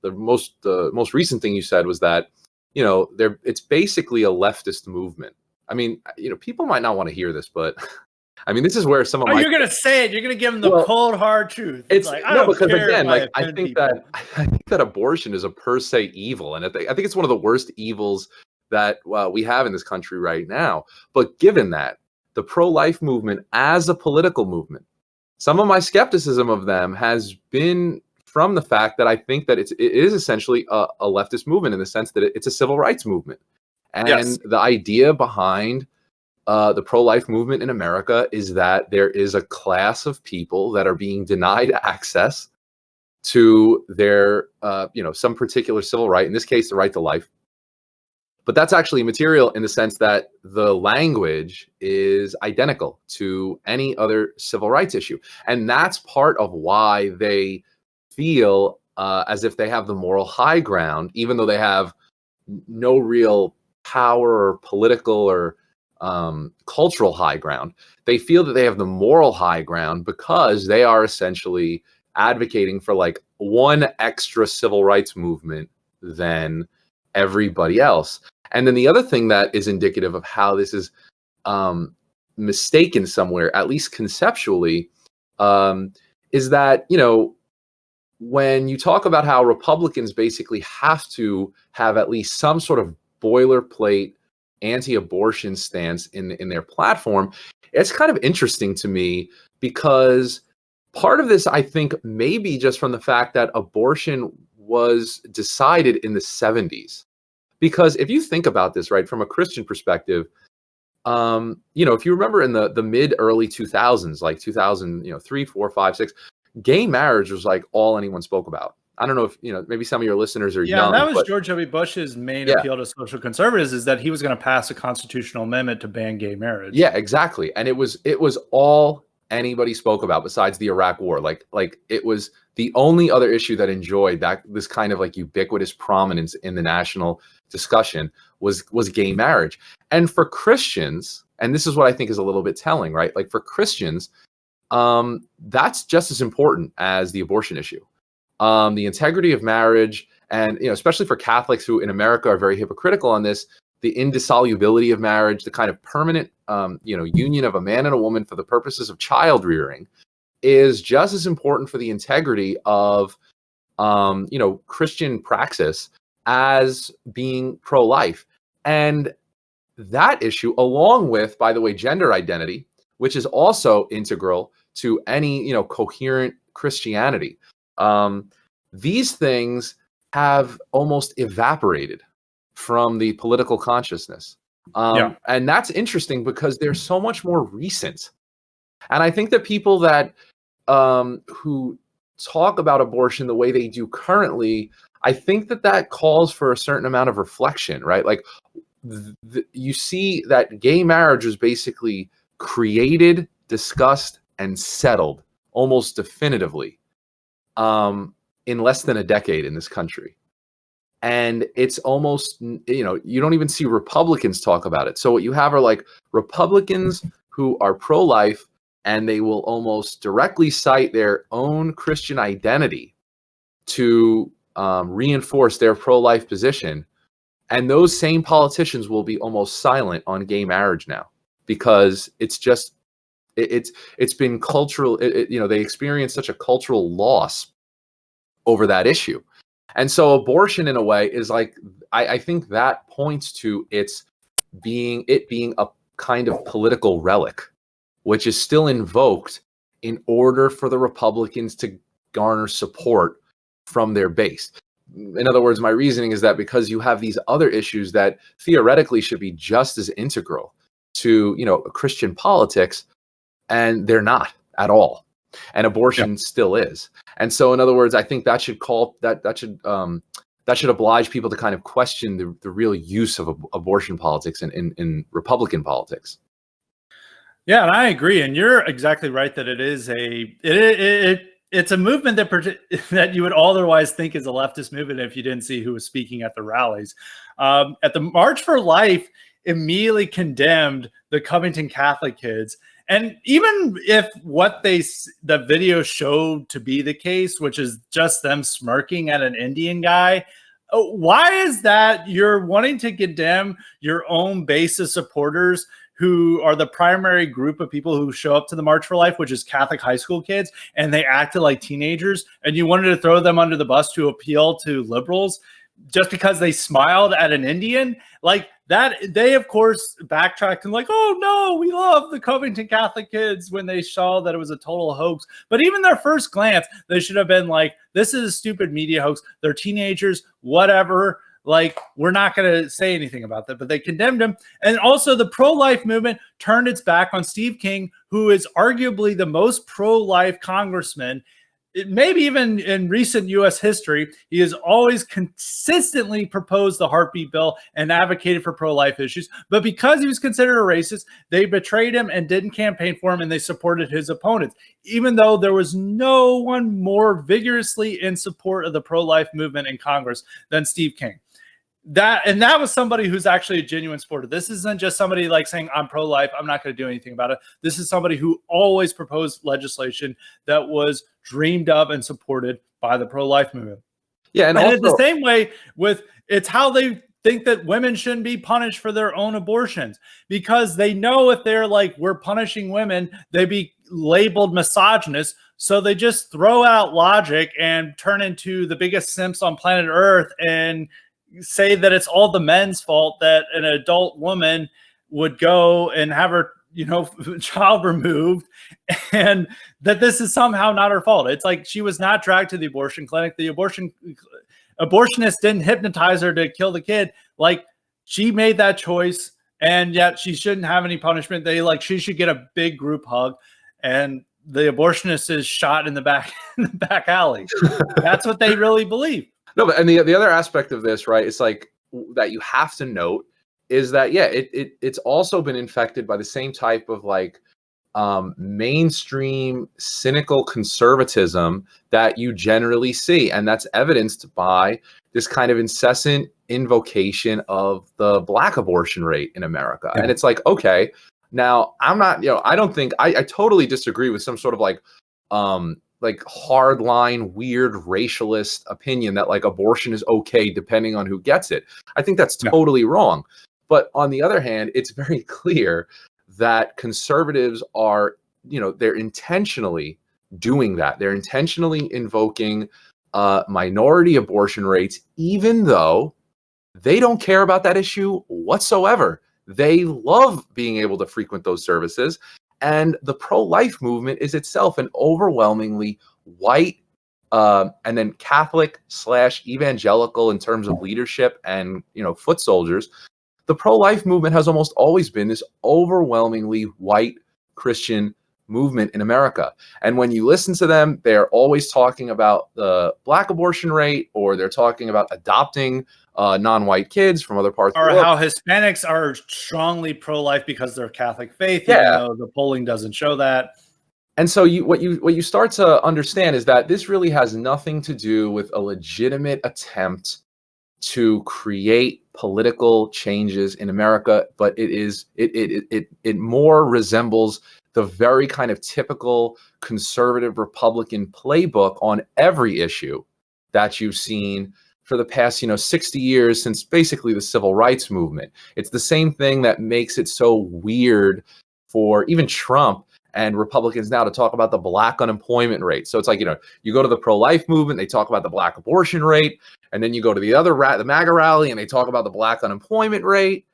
most recent thing you said was that, you know, it's basically a leftist movement. I mean, you know, people might not want to hear this, but I mean, this is where some of my— you're gonna say it. You're gonna give them the cold hard truth. It's like, no, because again, like I think that abortion is a per se evil, and I think it's one of the worst evils that we have in this country right now. But given that, the pro-life movement as a political movement, some of my skepticism of them has been from the fact that I think that it is essentially a leftist movement in the sense that it's a civil rights movement. And yes. The idea behind the pro-life movement in America is that there is a class of people that are being denied access to their, some particular civil right, in this case, the right to life. But that's actually material in the sense that the language is identical to any other civil rights issue. And that's part of why they feel as if they have the moral high ground, even though they have no real power or political or cultural high ground. They feel that they have the moral high ground because they are essentially advocating for like one extra civil rights movement than everybody else. And then the other thing that is indicative of how this is mistaken somewhere, at least conceptually, is that, you know, when you talk about how Republicans basically have to have at least some sort of boilerplate anti-abortion stance in their platform, it's kind of interesting to me because part of this, I think, may be just from the fact that abortion was decided in the 70s. Because if you think about this, right, from a Christian perspective, if you remember in the mid early 2000s, like 2003, 4, 5, 6, gay marriage was like all anyone spoke about. I don't know if, maybe some of your listeners are young. Yeah, that was George W. Bush's main appeal to social conservatives, is that he was going to pass a constitutional amendment to ban gay marriage. Yeah, exactly. And it was all anybody spoke about besides the Iraq War. Like it was the only other issue that enjoyed this kind of like ubiquitous prominence in the national discussion was gay marriage. And for Christians, and this is what I think is a little bit telling, right? Like for Christians, that's just as important as the abortion issue. The integrity of marriage, and especially for Catholics who in America are very hypocritical on this, the indissolubility of marriage, the kind of permanent union of a man and a woman for the purposes of child rearing, is just as important for the integrity of Christian praxis as being pro-life. And that issue, along with, by the way, gender identity, which is also integral to any coherent Christianity. These things have almost evaporated from the political consciousness. And that's interesting because they're so much more recent. And I think that people that who talk about abortion the way they do currently, I think that calls for a certain amount of reflection, right? Like you see that gay marriage was basically created, discussed, and settled almost definitively in less than a decade in this country. And it's almost, you don't even see Republicans talk about it. So what you have are like Republicans who are pro-life, and they will almost directly cite their own Christian identity to reinforce their pro-life position. And those same politicians will be almost silent on gay marriage now, because it's just It's been cultural. They experience such a cultural loss over that issue. And so abortion in a way is like, I think that points to it being a kind of political relic, which is still invoked in order for the Republicans to garner support from their base. In other words, my reasoning is that because you have these other issues that theoretically should be just as integral to, Christian politics, and they're not at all. And abortion still is. And so, in other words, I think that should oblige people to kind of question the real use of abortion politics in Republican politics. Yeah, and I agree. And you're exactly right that it is it's a movement that you would otherwise think is a leftist movement if you didn't see who was speaking at the rallies. At the March for Life, immediately condemned the Covington Catholic kids. And even if the video showed to be the case, which is just them smirking at an Indian guy, why is that you're wanting to condemn your own base of supporters who are the primary group of people who show up to the March for Life, which is Catholic high school kids, and they acted like teenagers, and you wanted to throw them under the bus to appeal to liberals just because they smiled at an Indian? Like that, they of course backtracked and like, oh no, we love the Covington Catholic kids, when they saw that it was a total hoax. But even their first glance, they should have been like, this is a stupid media hoax. They're teenagers, whatever. Like, we're not going to say anything about that, but they condemned him. And also the pro-life movement turned its back on Steve King, who is arguably the most pro-life congressman, maybe even in recent U.S. history. He has always consistently proposed the heartbeat bill and advocated for pro-life issues. But because he was considered a racist, they betrayed him and didn't campaign for him, and they supported his opponents, even though there was no one more vigorously in support of the pro-life movement in Congress than Steve King. That was somebody who's actually a genuine supporter. This isn't just somebody like saying, I'm pro-life, I'm not going to do anything about it. This is somebody who always proposed legislation that was dreamed of and supported by the pro-life movement. Yeah, and also, in the same way it's how they think that women shouldn't be punished for their own abortions, because they know if they're like, we're punishing women, they'd be labeled misogynist. So they just throw out logic and turn into the biggest simps on planet Earth and say that it's all the men's fault that an adult woman would go and have her, child removed, and that this is somehow not her fault. It's like she was not dragged to the abortion clinic. The abortionist didn't hypnotize her to kill the kid. Like, she made that choice, and yet she shouldn't have any punishment. She should get a big group hug, and the abortionist is shot in the back alley. That's what they really believe. No, but and the other aspect of this, right, it's like that you have to note is that, it's also been infected by the same type of mainstream cynical conservatism that you generally see. And that's evidenced by this kind of incessant invocation of the Black abortion rate in America. Yeah. And it's like, okay, now I'm not, I don't think I totally disagree with some sort of hardline, weird racialist opinion that abortion is okay depending on who gets it. I think that's totally wrong. But on the other hand, it's very clear that conservatives are, they're intentionally doing that. They're intentionally invoking minority abortion rates, even though they don't care about that issue whatsoever. They love being able to frequent those services. And the pro-life movement is itself an overwhelmingly white and then Catholic/evangelical in terms of leadership and, foot soldiers. The pro-life movement has almost always been this overwhelmingly white Christian movement in America. And when you listen to them, they're always talking about the Black abortion rate, or they're talking about adopting non-white kids from other parts of the world. Or how Hispanics are strongly pro-life because they're Catholic faith, even though the polling doesn't show that. And so what you start to understand is that this really has nothing to do with a legitimate attempt to create political changes in America, but it more resembles the very kind of typical conservative Republican playbook on every issue that you've seen for the past 60 years, since basically the civil rights movement. It's the same thing that makes it so weird for even Trump and Republicans now to talk about the black unemployment rate. So it's like, you go to the pro-life movement, they talk about the black abortion rate, and then you go to the other the MAGA rally, and they talk about the black unemployment rate.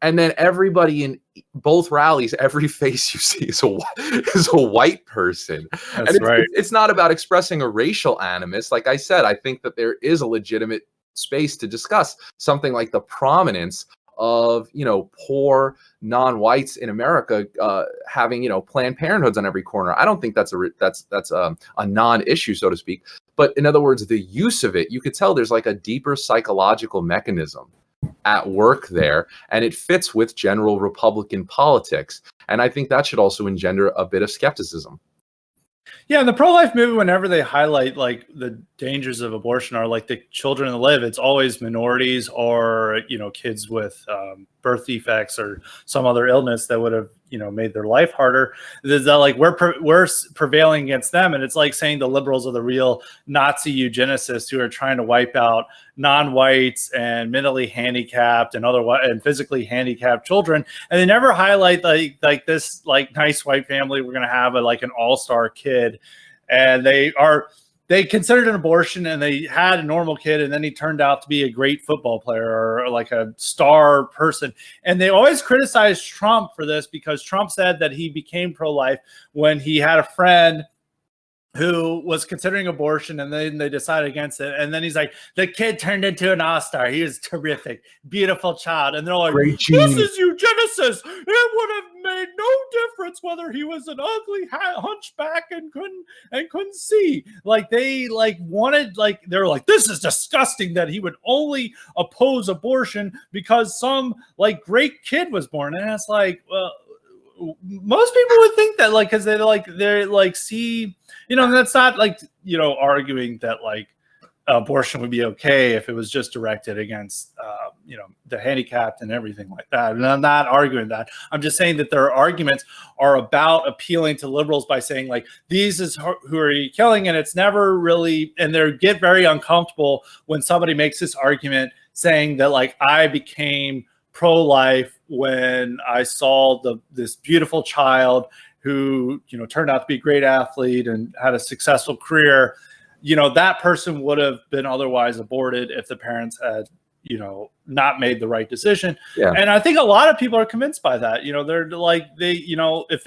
And then everybody in both rallies, every face you see is a white person. That's right. It's not about expressing a racial animus. Like I said, I think that there is a legitimate space to discuss something like the prominence of poor non-whites in America having Planned Parenthoods on every corner. I don't think that's a non-issue, so to speak. But in other words, the use of it, you could tell there's like a deeper psychological mechanism at work there, and it fits with general Republican politics. And I think that should also engender a bit of skepticism. Yeah, and the pro-life movement, whenever they highlight like the dangers of abortion or like the children that live, it's always minorities or kids with birth defects or some other illness that would have made their life harder. Is that like we're prevailing against them, and it's like saying the liberals are the real Nazi eugenicists who are trying to wipe out non-whites and mentally handicapped and and physically handicapped children, and they never highlight like this like nice white family. We're gonna have an all-star kid, and they considered an abortion, and they had a normal kid, and then he turned out to be a great football player or like a star person. And they always criticize Trump for this because Trump said that he became pro-life when he had a friend who was considering abortion, and then they decided against it. And then he's like, the kid turned into an all-star. He was terrific, beautiful child. And they're like, this is eugenesis. It would have made no difference whether he was an ugly hunchback and couldn't see. Like they they're like, this is disgusting that he would only oppose abortion because some like great kid was born. And it's like, well, most people would think that because they're see, that's not arguing that abortion would be okay if it was just directed against the handicapped and everything like that. And I'm not arguing that. I'm just saying that their arguments are about appealing to liberals by saying these is who are you killing, and it's never really, and they get very uncomfortable when somebody makes this argument saying that I became pro-life when I saw this beautiful child who turned out to be a great athlete and had a successful career. That person would have been otherwise aborted if the parents had not made the right decision. Yeah. And I think a lot of people are convinced by that. If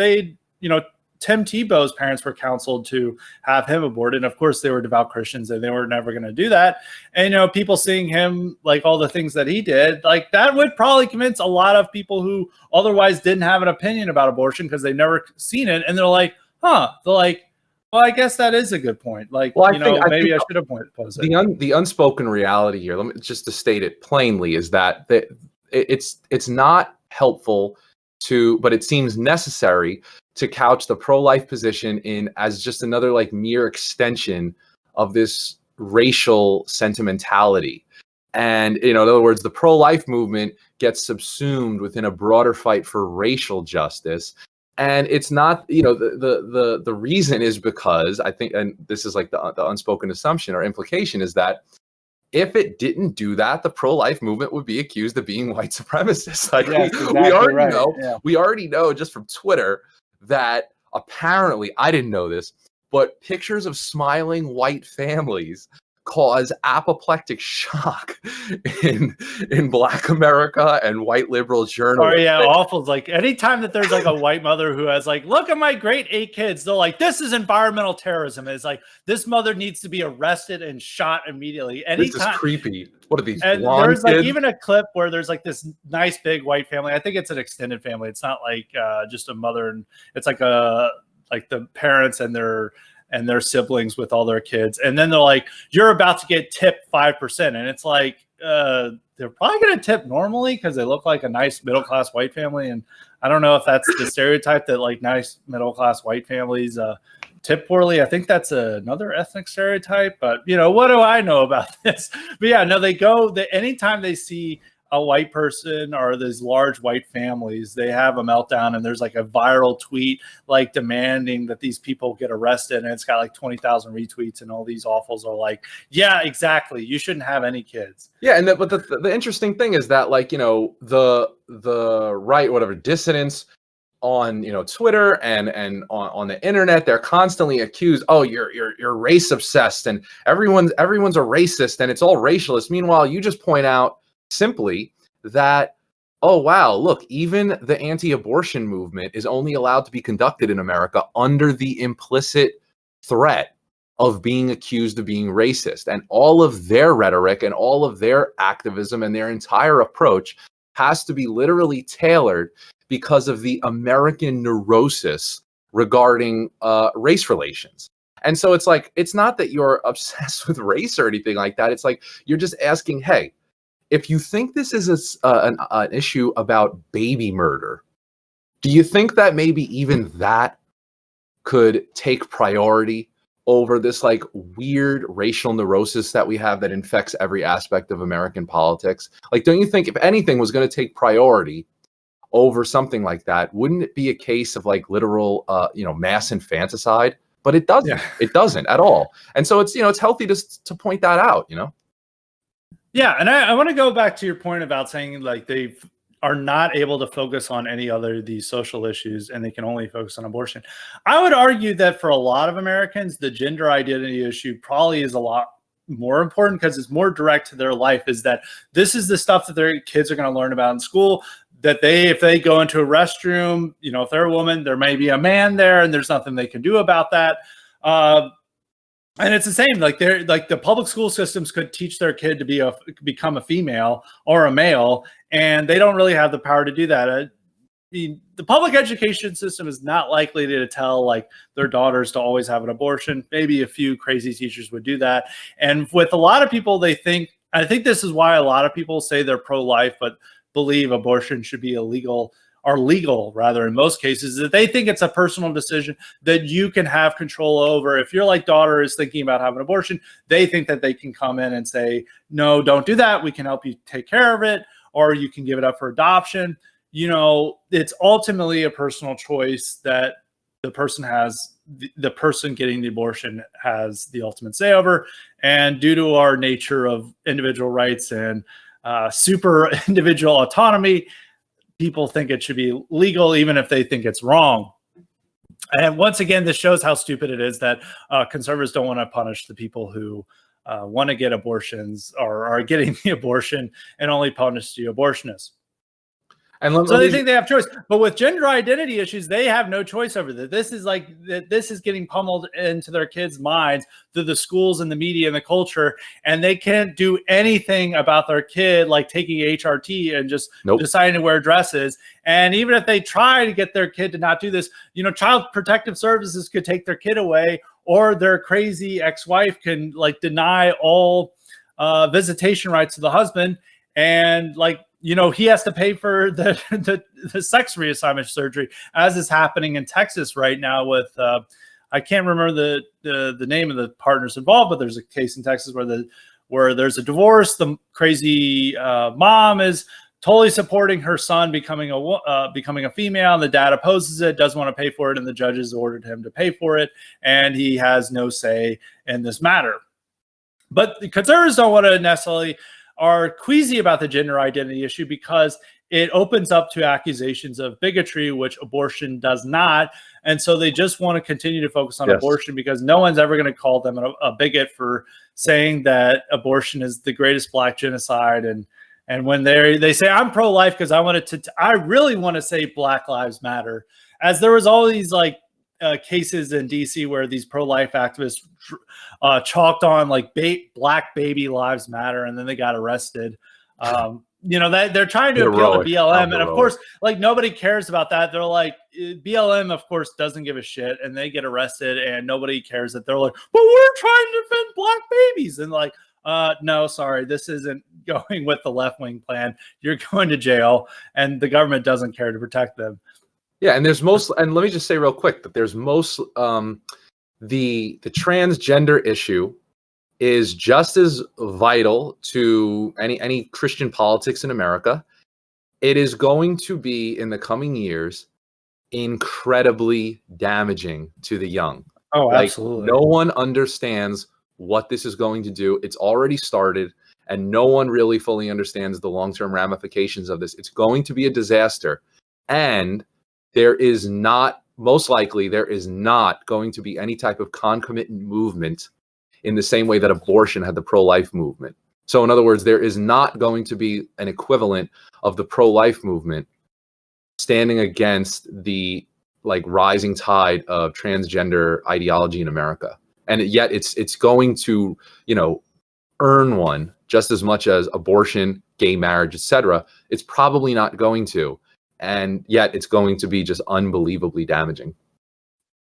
Tim Tebow's parents were counseled to have him aborted, and of course they were devout Christians and they were never going to do that. And people seeing him all the things that he did, that would probably convince a lot of people who otherwise didn't have an opinion about abortion because they've never seen it, and they're like, well, I guess that is a good point. Maybe I should have posed it. The unspoken reality here, let me just to state it plainly, is that it's not helpful to, but it seems necessary to couch the pro-life position as just another mere extension of this racial sentimentality. And in other words, the pro-life movement gets subsumed within a broader fight for racial justice. And it's not, the reason is because I think, and this is the unspoken assumption or implication, is that if it didn't do that, the pro-life movement would be accused of being white supremacists. We already know just from Twitter that apparently, I didn't know this, but pictures of smiling white families cause apoplectic shock in Black America and white liberal journalists. Oh yeah, awful. Anytime that there's a white mother who has look at my great 8 kids, they're this is environmental terrorism. It's this mother needs to be arrested and shot immediately. This is creepy. What are these? And there's even a clip where there's this nice big white family. I think it's an extended family. It's not just a mother, and it's the parents and their siblings with all their kids. And then they're you're about to get tipped 5%. And it's they're probably going to tip normally because they look like a nice middle-class white family. And I don't know if that's the stereotype that nice middle-class white families tip poorly. I think that's another ethnic stereotype, but what do I know about this? But yeah, no, anytime they see a white person or these large white families, they have a meltdown, and there's a viral tweet demanding that these people get arrested, and it's got 20,000 retweets, and all these awfuls are yeah, exactly, you shouldn't have any kids. Yeah, and but the interesting thing is that the right, whatever, dissidents on Twitter and on the internet, they're constantly accused, oh, you're race obsessed and everyone's a racist and it's all racialist. Meanwhile, you just point out simply that, oh wow, look, even the anti-abortion movement is only allowed to be conducted in America under the implicit threat of being accused of being racist, and all of their rhetoric and all of their activism and their entire approach has to be literally tailored because of the American neurosis regarding race relations. And so it's like, it's not that you're obsessed with race or anything like that. It's like, you're just asking, hey, if you think this is an issue about baby murder, do you think that maybe even that could take priority over this like weird racial neurosis that we have that infects every aspect of American politics? Like, don't you think if anything was going to take priority over something like that, wouldn't it be a case of like literal, mass infanticide? But it doesn't. Yeah. It doesn't at all. And so it's, it's healthy to point that out, Yeah, and I want to go back to your point about saying like they are not able to focus on any other of these social issues and they can only focus on abortion. I would argue that for a lot of Americans, the gender identity issue probably is a lot more important because it's more direct to their life, is that this is the stuff that their kids are going to learn about in school, that if they go into a restroom, if they're a woman, there may be a man there and there's nothing they can do about that. And it's the same, like the public school systems could teach their kid to become a female or a male, and they don't really have the power to do that. The public education system is not likely to tell like their daughters to always have an abortion. Maybe a few crazy teachers would do that. And with a lot of people, I think this is why a lot of people say they're pro-life, but believe abortion should be illegal, or legal rather in most cases, that they think it's a personal decision that you can have control over. If your daughter is thinking about having an abortion, they think that they can come in and say, no, don't do that. We can help you take care of it, or you can give it up for adoption. It's ultimately a personal choice that the person has. The person getting the abortion has the ultimate say over. And due to our nature of individual rights and super individual autonomy, people think it should be legal, even if they think it's wrong. And once again, this shows how stupid it is that conservatives don't want to punish the people who want to get abortions or are getting the abortion, and only punish the abortionists. And so they think they have choice. But with gender identity issues, they have no choice over that. This is getting pummeled into their kids' minds through the schools and the media and the culture, and they can't do anything about their kid, like taking HRT and just deciding to wear dresses. And even if they try to get their kid to not do this, Child Protective Services could take their kid away, or their crazy ex-wife can deny all visitation rights to the husband, and he has to pay for the sex reassignment surgery, as is happening in Texas right now with I can't remember the name of the partners involved, but there's a case in Texas where there's a divorce. The crazy mom is totally supporting her son becoming a female, and the dad opposes it, doesn't want to pay for it, and the judges ordered him to pay for it, and he has no say in this matter. But the conservatives don't want to necessarily are queasy about the gender identity issue because it opens up to accusations of bigotry, which abortion does not. And so they just want to continue to focus on abortion because no one's ever going to call them a bigot for saying that abortion is the greatest Black genocide. And when they say I'm pro-life because I really want to say Black Lives Matter, as there was all these cases in DC where these pro-life activists chalked on Black baby lives matter, and then they got arrested. That they're trying to appeal to BLM, and of course, nobody cares about that. They're like, BLM, of course, doesn't give a shit, and they get arrested, and nobody cares that they're like, but we're trying to defend Black babies, and no, sorry, this isn't going with the left-wing plan. You're going to jail, and the government doesn't care to protect them. Yeah, and and let me just say real quick that there's the transgender issue is just as vital to any Christian politics in America. It is going to be in the coming years incredibly damaging to the young. Oh, absolutely. No one understands what this is going to do. It's already started, and no one really fully understands the long-term ramifications of this. It's going to be a disaster. And there is not, most likely, there is not going to be any type of concomitant movement in the same way that abortion had the pro-life movement. So in other words, there is not going to be an equivalent of the pro-life movement standing against the like rising tide of transgender ideology in America. And yet it's going to, you know, earn one just as much as abortion, gay marriage, etc. It's probably not going to. And yet it's going to be just unbelievably damaging.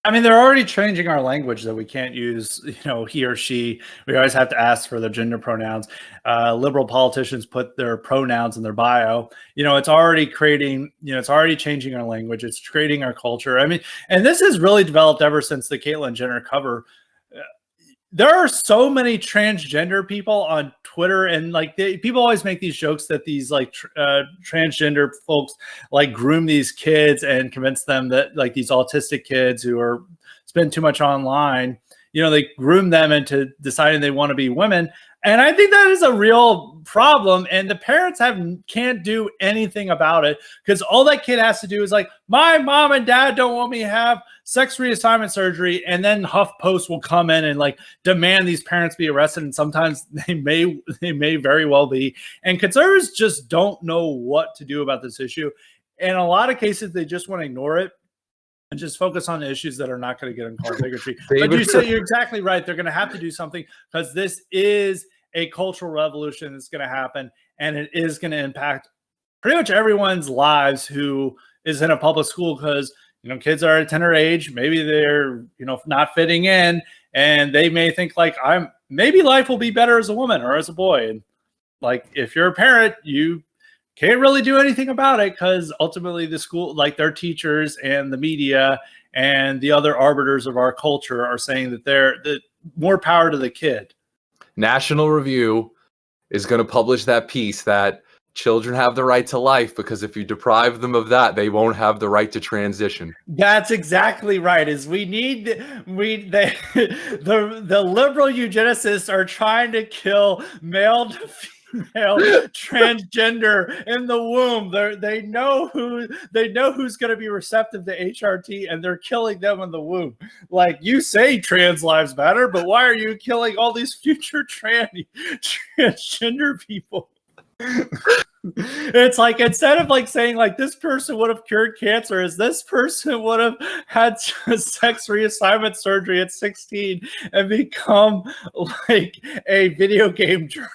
I mean, they're already changing our language that we can't use, you know, he or she. We always have to ask for their gender pronouns. Liberal politicians put their pronouns in their bio. You know, it's already creating, you know, it's already changing our language. It's creating our culture. I mean, and this has really developed ever since the Caitlyn Jenner cover. There are so many transgender people on Twitter, and like people always make these jokes that these like transgender folks like groom these kids and convince them that like these autistic kids who are spend too much online, you know, they groom them into deciding they want to be women. And I think that is a real problem. And the parents can't do anything about it, because all that kid has to do is like, my mom and dad don't want me to have sex reassignment surgery. And then HuffPost will come in and like demand these parents be arrested. And sometimes they may very well be. And conservatives just don't know what to do about this issue. In a lot of cases, they just want to ignore it and just focus on the issues that are not going to get them called bigotry. But you're exactly right. They're going to have to do something, because this is a cultural revolution that's going to happen, and it is going to impact pretty much everyone's lives who is in a public school, because, you know, kids are at a tender age. Maybe they're, you know, not fitting in, and they may think like, maybe life will be better as a woman or as a boy. And like, if you're a parent, you can't really do anything about it, because ultimately the school, like their teachers and the media and the other arbiters of our culture are saying that they're the more power to the kid. National Review is going to publish that piece that children have the right to life, because if you deprive them of that, they won't have the right to transition. That's exactly right. Is the liberal eugenicists are trying to kill male to female transgender in the womb. They know who's going to be receptive to HRT, and they're killing them in the womb. Like, you say trans lives matter, but why are you killing all these future transgender people? It's like, instead of like saying like this person would have cured cancer, is this person would have had sex reassignment surgery at 16 and become like a video game journalist.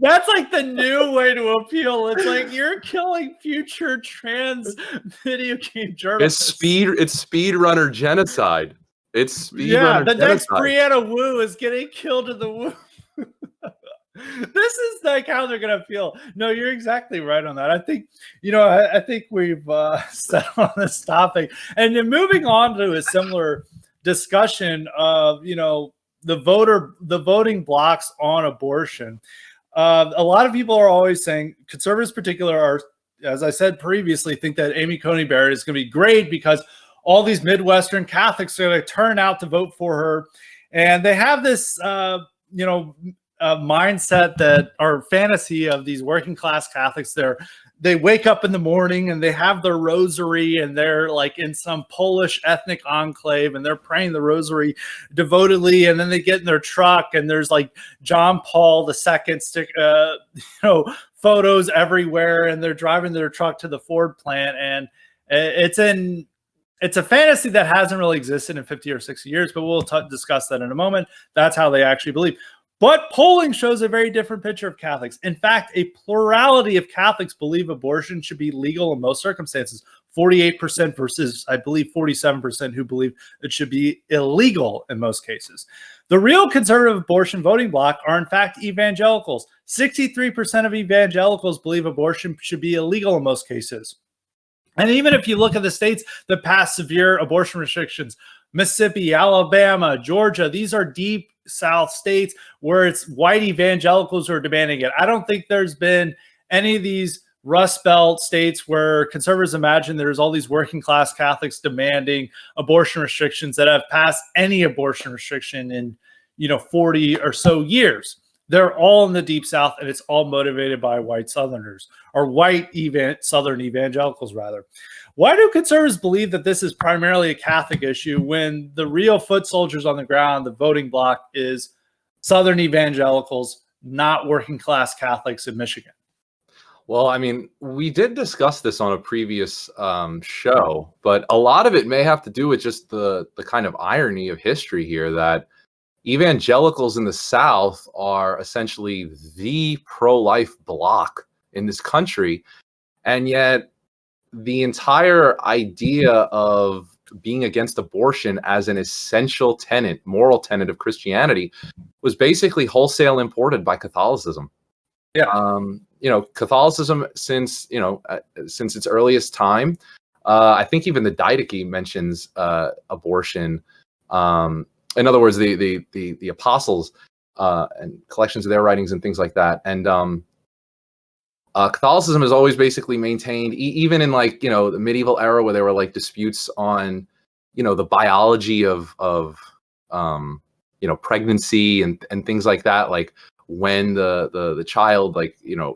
That's like the new way to appeal. It's like, you're killing future trans video game journalists. It's speedrunner genocide. It's speedrunner the genocide. next Brianna Wu is getting killed in the womb. This is like how they're gonna feel. No, you're exactly right on that. I think, you know, I think we've settled on this topic, and then moving on to a similar discussion of, you know, the voting blocks on abortion. A lot of people are always saying, conservatives in particular are, as I said previously, think that Amy Coney Barrett is going to be great because all these Midwestern Catholics are going to turn out to vote for her. And they have this, you know, mindset that, or fantasy of these working class Catholics. They wake up in the morning and they have their rosary, and they're like in some Polish ethnic enclave, and they're praying the rosary devotedly. And then they get in their truck, and there's like John Paul II you know, photos everywhere, and they're driving their truck to the Ford plant. And it's a fantasy that hasn't really existed in 50 or 60 years, but we'll discuss that in a moment. That's how they actually believe. But polling shows a very different picture of Catholics. In fact, a plurality of Catholics believe abortion should be legal in most circumstances. 48% versus, I believe, 47% who believe it should be illegal in most cases. The real conservative abortion voting bloc are, in fact, evangelicals. 63% of evangelicals believe abortion should be illegal in most cases. And even if you look at the states that pass severe abortion restrictions, Mississippi, Alabama, Georgia, these are deep South states where it's white evangelicals who are demanding it. I don't think there's been any of these Rust Belt states where conservatives imagine there's all these working class Catholics demanding abortion restrictions that have passed any abortion restriction in, you know, 40 or so years. They're all in the Deep South, and it's all motivated by white Southerners, or white Southern evangelicals, rather. Why do conservatives believe that this is primarily a Catholic issue when the real foot soldiers on the ground, the voting bloc, is Southern evangelicals, not working class Catholics in Michigan? Well, I mean, we did discuss this on a previous show, but a lot of it may have to do with just the kind of irony of history here, that evangelicals in the South are essentially the pro-life bloc in this country, and yet the entire idea of being against abortion as an essential tenet, moral tenet of Christianity, was basically wholesale imported by Catholicism. Yeah. Catholicism, since its earliest time, I think even the Didache mentions abortion. In other words, the apostles and collections of their writings and things like that. And Catholicism has always basically maintained, even in the medieval era where there were like disputes on, the biology of pregnancy and things like that, like when the child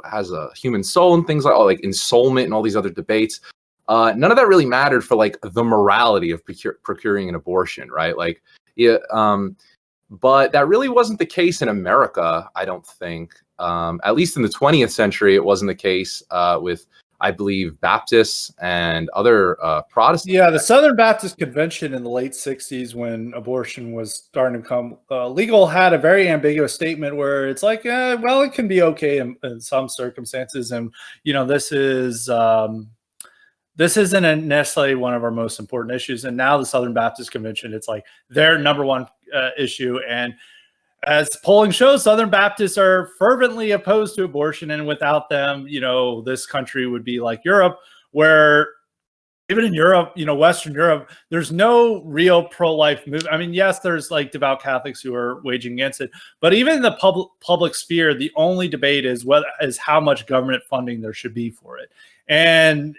has a human soul and things like ensoulment and all these other debates. None of that really mattered for like the morality of procuring an abortion, right? But that really wasn't the case in America, I don't think. At least in the 20th century, it wasn't the case with, I believe, Baptists and other Protestants. Yeah, the Southern Baptist Convention in the late 60s, when abortion was starting to become legal, had a very ambiguous statement where it's like, well, it can be okay in some circumstances. And, this isn't necessarily one of our most important issues. And now the Southern Baptist Convention, it's like their number one issue. And as polling shows, Southern Baptists are fervently opposed to abortion. And without them, this country would be like Europe, where even in Europe, Western Europe, there's no real pro-life movement. I mean, yes, there's like devout Catholics who are waging against it, but even in the public sphere, the only debate is how much government funding there should be for it. And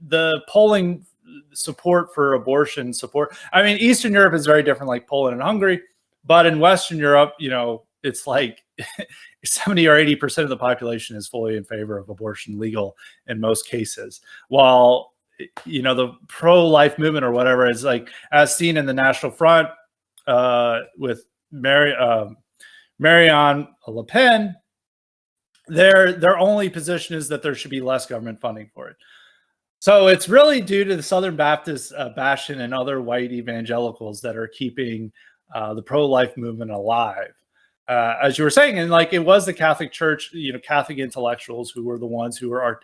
the polling support for abortion support, I mean, Eastern Europe is very different, like Poland and Hungary, but in Western Europe, it's like 70 or 80% of the population is fully in favor of abortion legal in most cases. While, the pro-life movement or whatever is like, as seen in the National Front with Marine Le Pen, their only position is that there should be less government funding for it. So it's really due to the Southern Baptist bastion and other white evangelicals that are keeping the pro-life movement alive. As you were saying, and like it was the Catholic Church, Catholic intellectuals who were the ones who were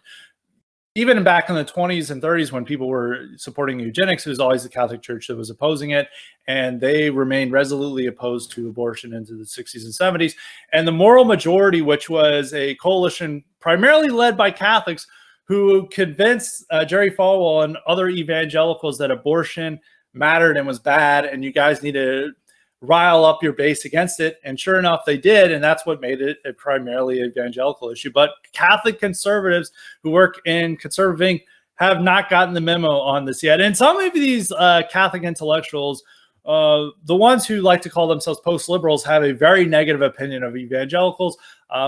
even back in the 20s and 30s when people were supporting eugenics, it was always the Catholic Church that was opposing it. And they remained resolutely opposed to abortion into the 60s and 70s. And the Moral Majority, which was a coalition primarily led by Catholics, who convinced Jerry Falwell and other evangelicals that abortion mattered and was bad, and you guys need to rile up your base against it. And sure enough, they did, and that's what made it a primarily evangelical issue. But Catholic conservatives who work in Conservative Inc. have not gotten the memo on this yet. And some of these Catholic intellectuals, the ones who like to call themselves post-liberals, have a very negative opinion of evangelicals.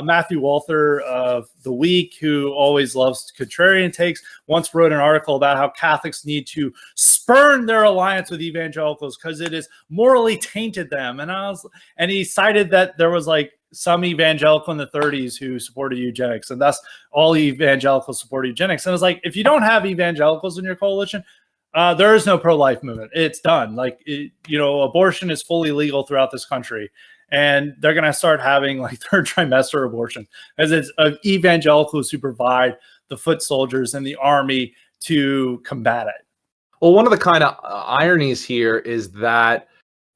Matthew Walther of The Week, who always loves contrarian takes, once wrote an article about how Catholics need to spurn their alliance with evangelicals because it has morally tainted them. And he cited that there was like some evangelical in the 30s who supported eugenics, and thus all evangelicals support eugenics. And it's like, if you don't have evangelicals in your coalition, there is no pro-life movement. It's done. Abortion is fully legal throughout this country. And they're going to start having like third trimester abortion, as it's evangelicals who provide the foot soldiers and the army to combat it. Well, one of the kind of ironies here is that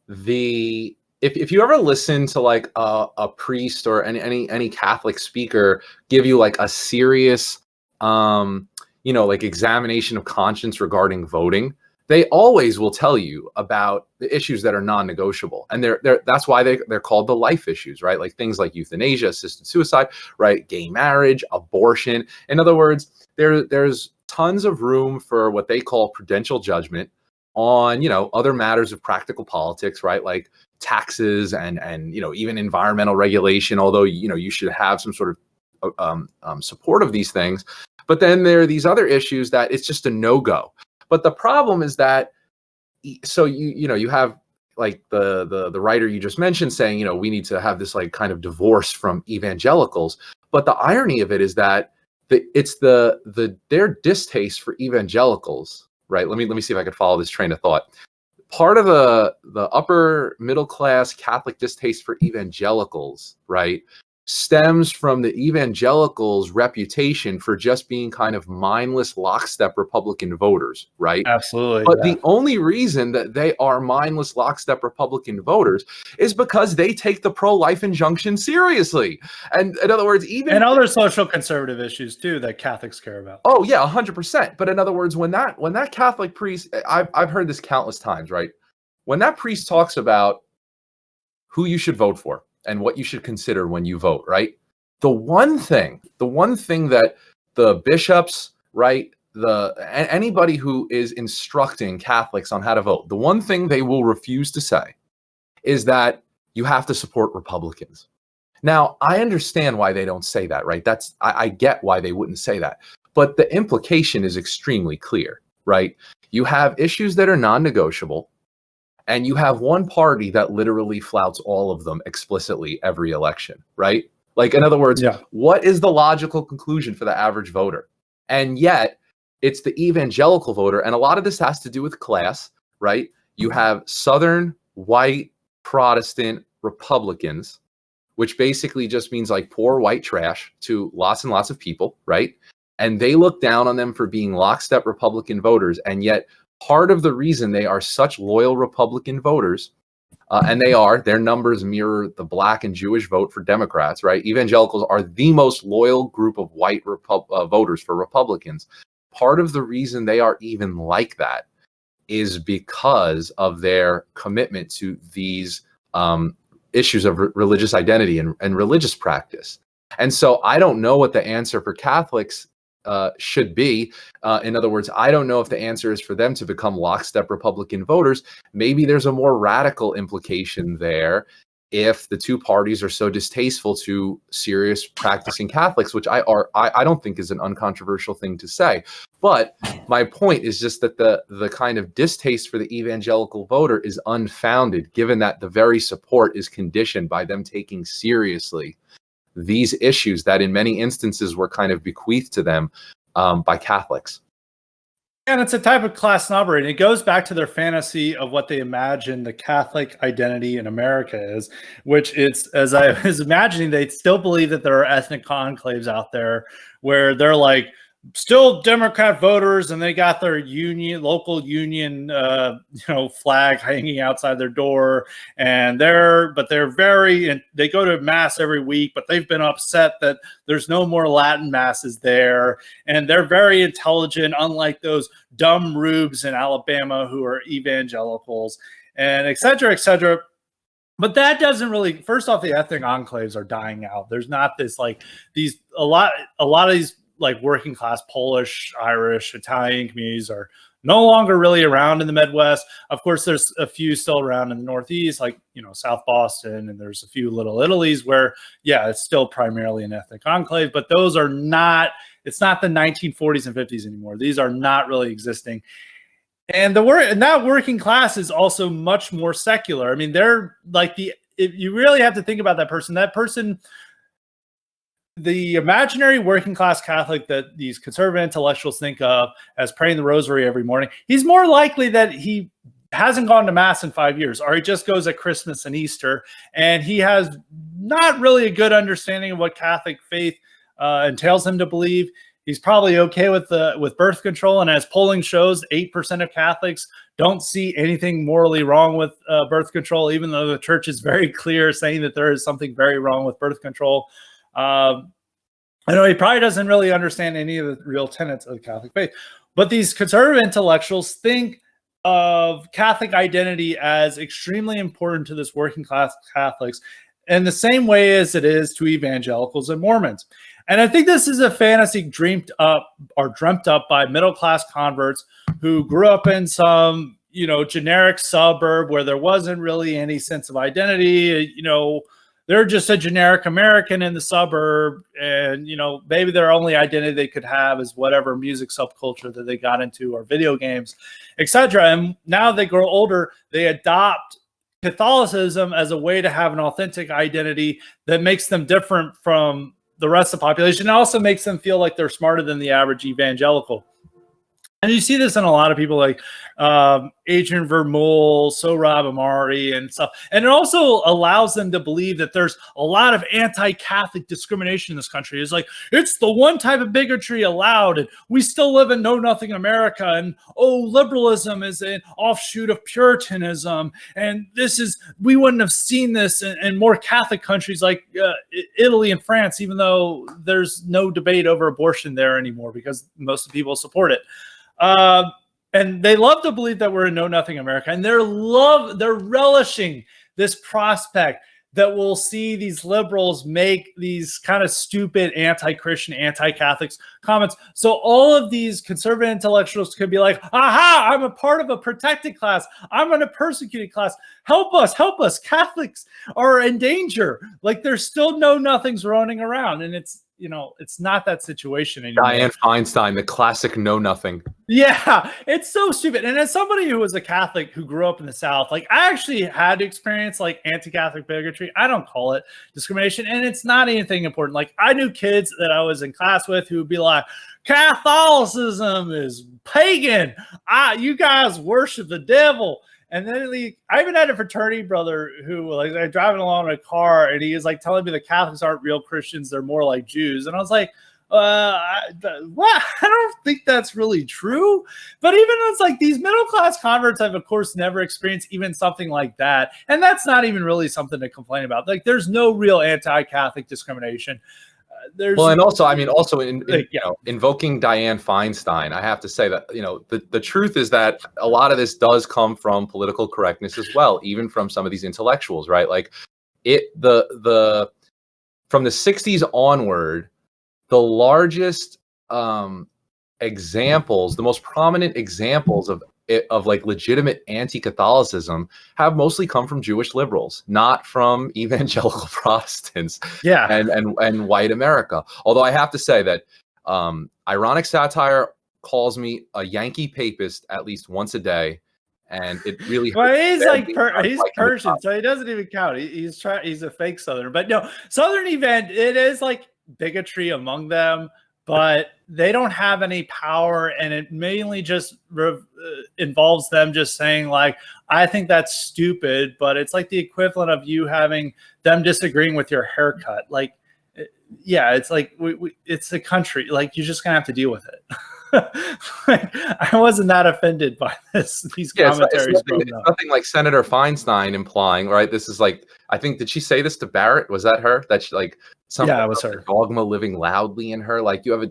if you ever listen to like a priest or any Catholic speaker give you like a serious examination of conscience regarding voting, they always will tell you about the issues that are non-negotiable. And that's why they're called the life issues, right? Like things like euthanasia, assisted suicide, right? Gay marriage, abortion. In other words, there's tons of room for what they call prudential judgment on, other matters of practical politics, right? Like taxes and even environmental regulation, although you should have some sort of support of these things. But then there are these other issues that it's just a no-go. But the problem is that, so you have like the writer you just mentioned saying, we need to have this like kind of divorce from evangelicals. But the irony of it is that it's their distaste for evangelicals, right? Let me see if I can follow this train of thought. Part of the upper middle class Catholic distaste for evangelicals, right, stems from the evangelicals' reputation for just being kind of mindless lockstep Republican voters, right? Absolutely. But the only reason that they are mindless lockstep Republican voters is because they take the pro-life injunction seriously. And in other words, and other social conservative issues too that Catholics care about. Oh yeah, 100%. But in other words, when that Catholic priest, I've heard this countless times, right? When that priest talks about who you should vote for and what you should consider when you vote, right? The one thing that the bishops, right, anybody who is instructing Catholics on how to vote, the one thing they will refuse to say is that you have to support Republicans. Now, I understand why they don't say that, right? I get why they wouldn't say that. But the implication is extremely clear, right? You have issues that are non-negotiable, and you have one party that literally flouts all of them explicitly every election, right? Like, in other words, What is the logical conclusion for the average voter? And yet, it's the evangelical voter, and a lot of this has to do with class, right? You have Southern, white, Protestant Republicans, which basically just means like poor white trash to lots and lots of people, right? And they look down on them for being lockstep Republican voters, and yet part of the reason they are such loyal Republican voters, and their numbers mirror the Black and Jewish vote for Democrats, right? Evangelicals are the most loyal group of white voters for Republicans. Part of the reason they are even like that is because of their commitment to these issues of religious identity and religious practice. And so I don't know what the answer for Catholics should be. In other words, I don't know if the answer is for them to become lockstep Republican voters. Maybe there's a more radical implication there if the two parties are so distasteful to serious practicing Catholics, which I don't think is an uncontroversial thing to say. But my point is just that the kind of distaste for the evangelical voter is unfounded, given that the very support is conditioned by them taking seriously these issues that in many instances were kind of bequeathed to them by Catholics. And it's a type of class snobbery. And it goes back to their fantasy of what they imagine the Catholic identity in America is, which it's, as I was imagining, they still believe that there are ethnic conclaves out there where they're like still Democrat voters and they got their local union, flag hanging outside their door. And they go to mass every week, but they've been upset that there's no more Latin masses there. And they're very intelligent, unlike those dumb rubes in Alabama who are evangelicals, and et cetera, et cetera. But that doesn't really, first off, the ethnic enclaves are dying out. There's not this a lot of these like working class Polish, Irish, Italian communities are no longer really around in the Midwest. Of course, there's a few still around in the Northeast, like, South Boston, and there's a few little Italies where, it's still primarily an ethnic enclave, but those are not, it's not the 1940s and 50s anymore. These are not really existing. And that working class is also much more secular. I mean, they're like if you really have to think about that person, the imaginary working class Catholic that these conservative intellectuals think of as praying the rosary every morning, he's more likely that he hasn't gone to mass in 5 years, or he just goes at Christmas and Easter, and he has not really a good understanding of what Catholic faith entails him to believe. He's probably okay with birth control, and as polling shows, 8% of Catholics don't see anything morally wrong with birth control, even though the church is very clear saying that there is something very wrong with birth control. I know he probably doesn't really understand any of the real tenets of the Catholic faith, but these conservative intellectuals think of Catholic identity as extremely important to this working class Catholics in the same way as it is to evangelicals and Mormons. And I think this is a fantasy dreamt up by middle class converts who grew up in some generic suburb where there wasn't really any sense of identity. They're just a generic American in the suburb, and maybe their only identity they could have is whatever music subculture that they got into, or video games, etc. And now they grow older, they adopt Catholicism as a way to have an authentic identity that makes them different from the rest of the population. It also makes them feel like they're smarter than the average evangelical. And you see this in a lot of people like Adrian Vermeul, Sohrab Ahmari, and stuff. And it also allows them to believe that there's a lot of anti-Catholic discrimination in this country. It's like, it's the one type of bigotry allowed, and we still live in know-nothing America, and liberalism is an offshoot of Puritanism, and we wouldn't have seen this in more Catholic countries like Italy and France, even though there's no debate over abortion there anymore because most of the people support it. And they love to believe that we're in know-nothing America, and they're relishing this prospect that we'll see these liberals make these kind of stupid anti-Christian, anti-Catholics comments. So all of these conservative intellectuals could be like, aha, I'm a part of a protected class. I'm in a persecuted class. Help us, help us. Catholics are in danger. Like, there's still know-nothings running around, and it's not that situation anymore. Dianne Feinstein, the classic know-nothing. Yeah, it's so stupid. And as somebody who was a Catholic who grew up in the South, like, I actually had to experience like anti-Catholic bigotry. I don't call it discrimination, and it's not anything important. Like, I knew kids that I was in class with who would be like, Catholicism is pagan. You guys worship the devil. And then I even had a fraternity brother who, like, I'm driving along in a car, and he was like telling me the Catholics aren't real Christians; they're more like Jews. And I was like, "What? I don't think that's really true." But even it's like these middle class converts have, of course, never experienced even something like that, and that's not even really something to complain about. Like, there's no real anti-Catholic discrimination. And also, invoking Dianne Feinstein, I have to say that the truth is that a lot of this does come from political correctness as well, even from some of these intellectuals, right? Like, from the 60s onward, the largest examples, the most prominent examples of like legitimate anti-Catholicism have mostly come from Jewish liberals, not from evangelical Protestants. Yeah, and white America. Although I have to say that ironic satire calls me a Yankee papist at least once a day, and it really. Well, he's like he's Persian, so he doesn't even count. He's a fake Southerner, but no, Southern it is like bigotry among them. But they don't have any power, and it mainly just involves them just saying, like, I think that's stupid, but it's like the equivalent of you having them disagreeing with your haircut. Like, yeah, it's like it's the country. Like, you're just gonna have to deal with it. Like, I wasn't that offended by these commentaries. It's nothing like Senator Feinstein implying, right? This is like, I think, did she say this to Barrett? Was that her? That she, like, something it was her. Dogma living loudly in her. Like, you have a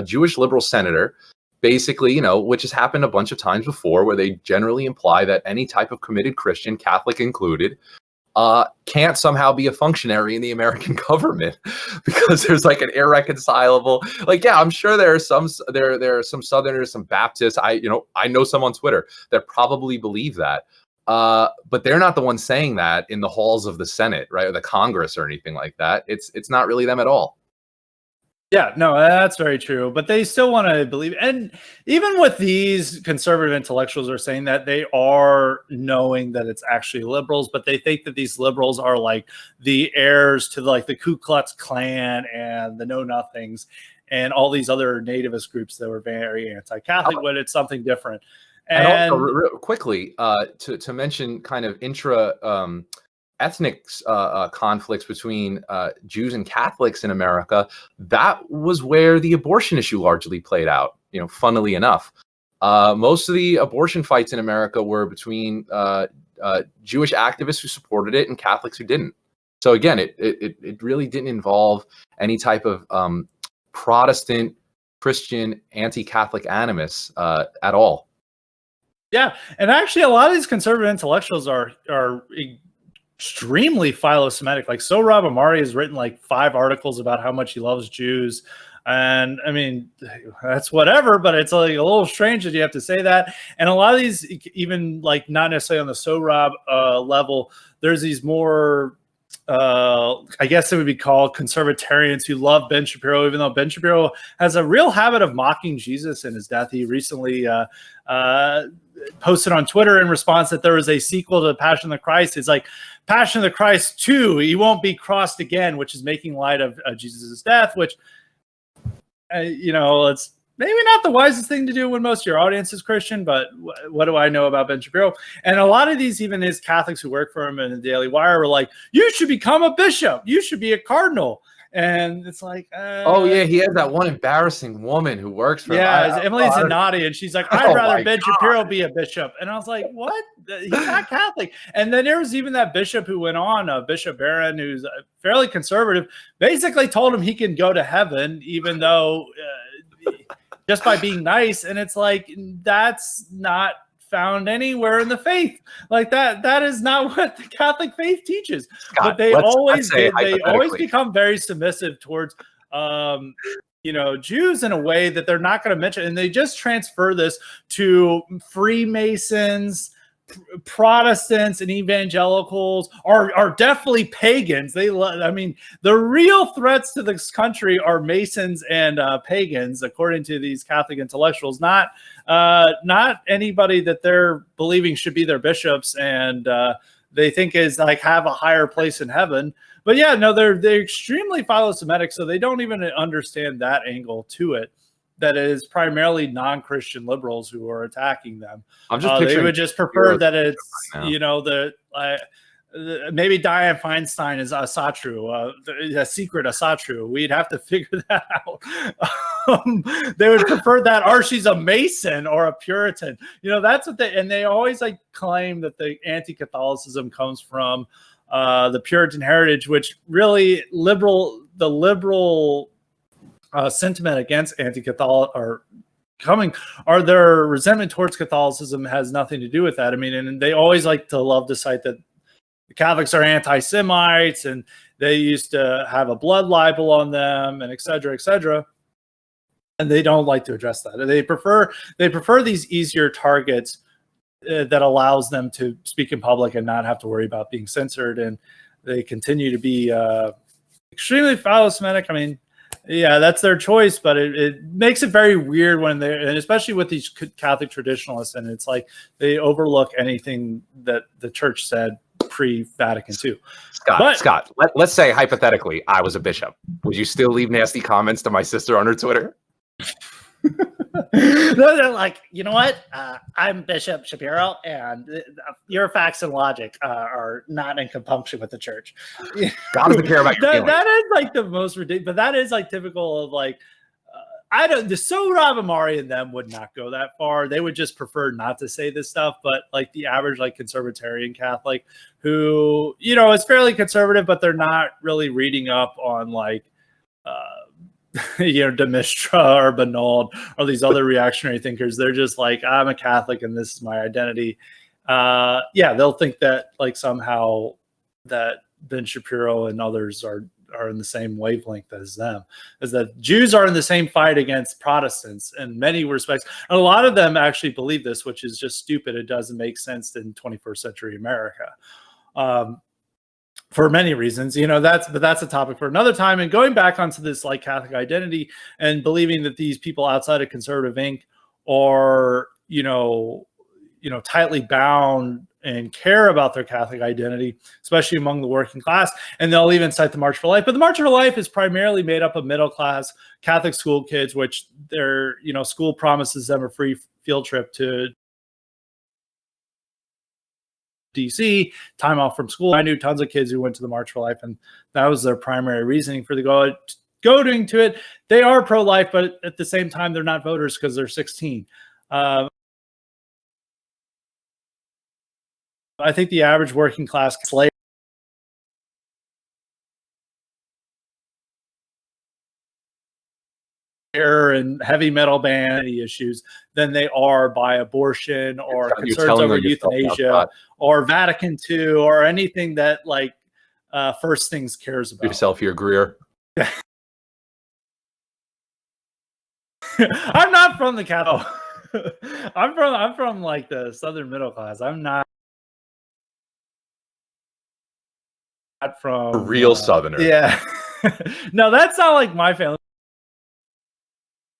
Jewish liberal senator, basically, which has happened a bunch of times before, where they generally imply that any type of committed Christian, Catholic included, can't somehow be a functionary in the American government because there's like an irreconcilable, like, yeah, I'm sure there are some Southerners, some Baptists. I know some on Twitter that probably believe that. But they're not the ones saying that in the halls of the Senate, right, or the Congress or anything like that. It's not really them at all. Yeah, no, that's very true. But they still want to believe. And even with these conservative intellectuals are saying that they are knowing that it's actually liberals, but they think that these liberals are like the heirs to like the Ku Klux Klan and the Know Nothings and all these other nativist groups that were very anti-Catholic, when it's something different. And also, real quickly, to mention kind of ethnic conflicts between Jews and Catholics in America, that was where the abortion issue largely played out, funnily enough. Most of the abortion fights in America were between Jewish activists who supported it and Catholics who didn't. So again, it really didn't involve any type of Protestant, Christian, anti-Catholic animus at all. Yeah, and actually a lot of these conservative intellectuals are extremely philo-Semitic. Like, Sohrab Ahmari has written like 5 articles about how much he loves Jews. And I mean, that's whatever, but it's like a little strange that you have to say that. And a lot of these, even like not necessarily on the Sohrab level, there's these more, I guess it would be called conservatarians who love Ben Shapiro, even though Ben Shapiro has a real habit of mocking Jesus in his death. He recently posted on Twitter in response that there was a sequel to Passion of the Christ. It's like Passion of the Christ 2, he won't be crossed again, which is making light of Jesus' death, which, it's maybe not the wisest thing to do when most of your audience is Christian, but what do I know about Ben Shapiro? And a lot of these, even his Catholics who work for him in the Daily Wire, were like, you should become a bishop. You should be a cardinal. And it's like, oh yeah, he has that one embarrassing woman who works for him. Yeah, Emily Zanotti, and she's like, I'd rather Ben Shapiro be a bishop. And I was like, what? He's not Catholic. And then there was even that bishop who went on, Bishop Barron, who's fairly conservative, basically told him he can go to heaven, even though just by being nice. And it's like, that's not found anywhere in the faith. Like that is not what the Catholic faith teaches. Scott, but they always become very submissive towards Jews in a way that they're not going to mention, and they just transfer this to Freemasons, Protestants, and evangelicals are definitely pagans. The real threats to this country are Masons and pagans, according to these Catholic intellectuals, not anybody that they're believing should be their bishops and they think is like have a higher place in heaven. But yeah, no, they're extremely philo-Semitic, so they don't even understand that angle to it. That is primarily non-Christian liberals who are attacking them. I'm just they would just prefer that it's maybe Dianne Feinstein is Asatru, a secret Asatru. We'd have to figure that out. They would prefer that, or she's a Mason or a Puritan. That's what they always like claim that the anti-Catholicism comes from the Puritan heritage, which really the liberal sentiment against anti-Catholic or their resentment towards Catholicism has nothing to do with that. I mean, and they always love to cite that the Catholics are anti-Semites and they used to have a blood libel on them and et cetera, et cetera. And they don't like to address that. They prefer these easier targets that allows them to speak in public and not have to worry about being censored. And they continue to be extremely philo-Semitic. I mean, yeah, that's their choice, but it makes it very weird when and especially with these Catholic traditionalists, and it's like they overlook anything that the church said pre-Vatican II. Scott, let's say hypothetically I was a bishop. Would you still leave nasty comments to my sister on her Twitter? No, they're like, you know what? I'm Bishop Shapiro, and your facts and logic are not in compunction with the church. God doesn't care about your feelings. That is like the most ridiculous, but that is like typical of like, the Sohrab Amari and them would not go that far. They would just prefer not to say this stuff. But like the average like conservatarian Catholic who, is fairly conservative, but they're not really reading up on like, de Mistra or Benoit or these other reactionary thinkers. They're just like, I'm a Catholic and this is my identity. They'll think that like somehow that Ben Shapiro and others are in the same wavelength as them, as that Jews are in the same fight against Protestants in many respects. And a lot of them actually believe this, which is just stupid. It doesn't make sense in 21st century America. For many reasons, that's a topic for another time. And going back onto this like Catholic identity and believing that these people outside of conservative Inc. are, tightly bound and care about their Catholic identity, especially among the working class. And they'll even cite the March for Life. But the March for Life is primarily made up of middle-class Catholic school kids, which their, school promises them a free field trip to DC, time off from school. I knew tons of kids who went to the March for Life, and that was their primary reasoning for going to it. They are pro-life, but at the same time, they're not voters because they're 16. I think the average working class slave and heavy metal band issues than they are by abortion or concerns over euthanasia or Vatican II or anything that like First Things cares about. Yourself, your Greer. I'm not from the Catholic. I'm from like the Southern middle class. I'm not from A real Southerner. Yeah. No, that's not like my family.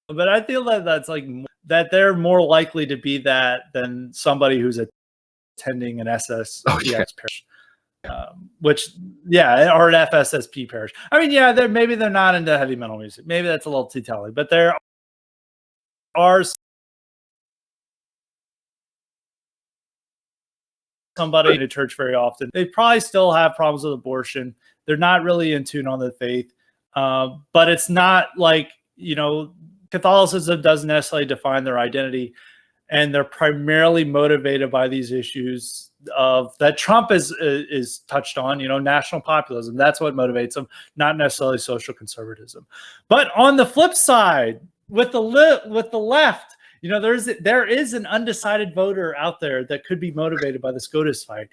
But I feel that that's like that they're more likely to be that than somebody who's attending an SSPX parish. Which, yeah, or an FSSP parish. I mean, yeah, maybe they're not into heavy metal music. Maybe that's a little too telling. But there are somebody in a church very often. They probably still have problems with abortion. They're not really in tune on the faith. But it's not like, Catholicism doesn't necessarily define their identity. And they're primarily motivated by these issues of that Trump is touched on, national populism. That's what motivates them, not necessarily social conservatism. But on the flip side, with the left, there is an undecided voter out there that could be motivated by the SCOTUS fight.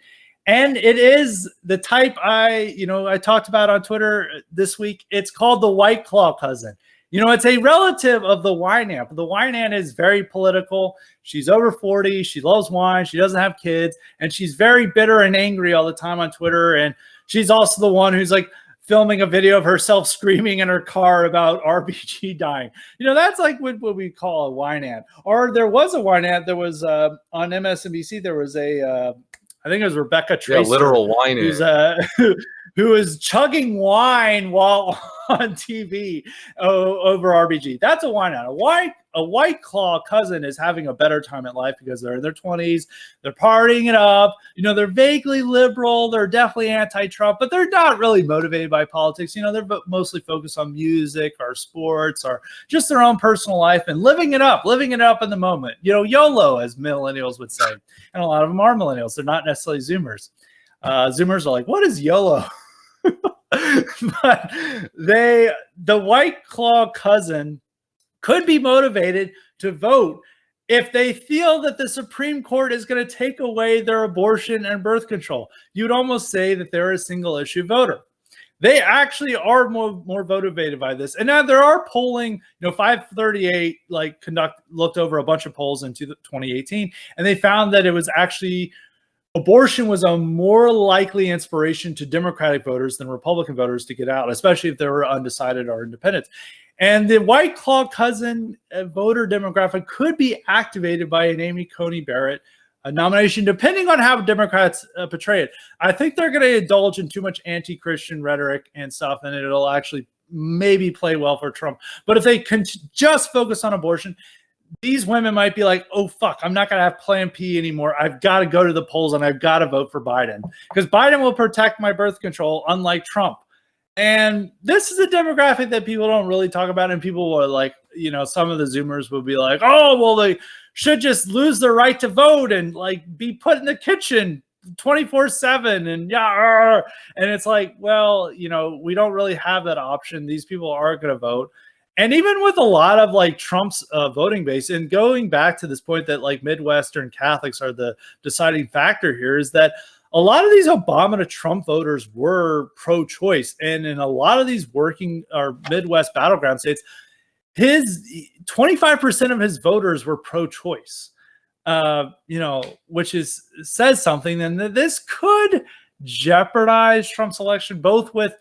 And it is the type I talked about on Twitter this week. It's called the White Claw cousin. It's a relative of the Wynant. The Wynant is very political. She's over 40. She loves wine. She doesn't have kids. And she's very bitter and angry all the time on Twitter. And she's also the one who's like filming a video of herself screaming in her car about RBG dying. That's like what we call a Wynant. Or there was a Wynant. There was on MSNBC, there was I think it was Rebecca Tracer. Yeah, literal Wynant. Who was chugging wine while on TV over RBG. That's a Wynant. A White Claw cousin is having a better time at life because they're in their 20s. They're partying it up. They're vaguely liberal. They're definitely anti-Trump, but they're not really motivated by politics. They're mostly focused on music or sports or just their own personal life and living it up in the moment. YOLO, as millennials would say. And a lot of them are millennials. They're not necessarily Zoomers. Zoomers are like, what is YOLO? But the White Claw cousin could be motivated to vote if they feel that the Supreme Court is going to take away their abortion and birth control. You'd almost say that they're a single issue voter. They actually are more motivated by this. And now there are polling, 538 looked over a bunch of polls in 2018, and they found that it was actually abortion was a more likely inspiration to Democratic voters than Republican voters to get out, especially if they were undecided or independent. And the White Claw cousin voter demographic could be activated by an Amy Coney Barrett nomination, depending on how Democrats portray it. I think they're going to indulge in too much anti-Christian rhetoric and stuff, and it'll actually maybe play well for Trump. But if they can just focus on abortion, these women might be like, oh, fuck, I'm not going to have Plan P anymore. I've got to go to the polls and I've got to vote for Biden because Biden will protect my birth control, unlike Trump. And this is a demographic that people don't really talk about. And people will some of the Zoomers will be like, oh, well, they should just lose their right to vote and be put in the kitchen 24/7 and and it's like, well, we don't really have that option. These people are going to vote. And even with a lot of Trump's voting base, and going back to this point that Midwestern Catholics are the deciding factor here, is that a lot of these Obama to Trump voters were pro-choice. And in a lot of these working or Midwest battleground states, his 25% of his voters were pro-choice, which says something. And this could jeopardize Trump's election, both with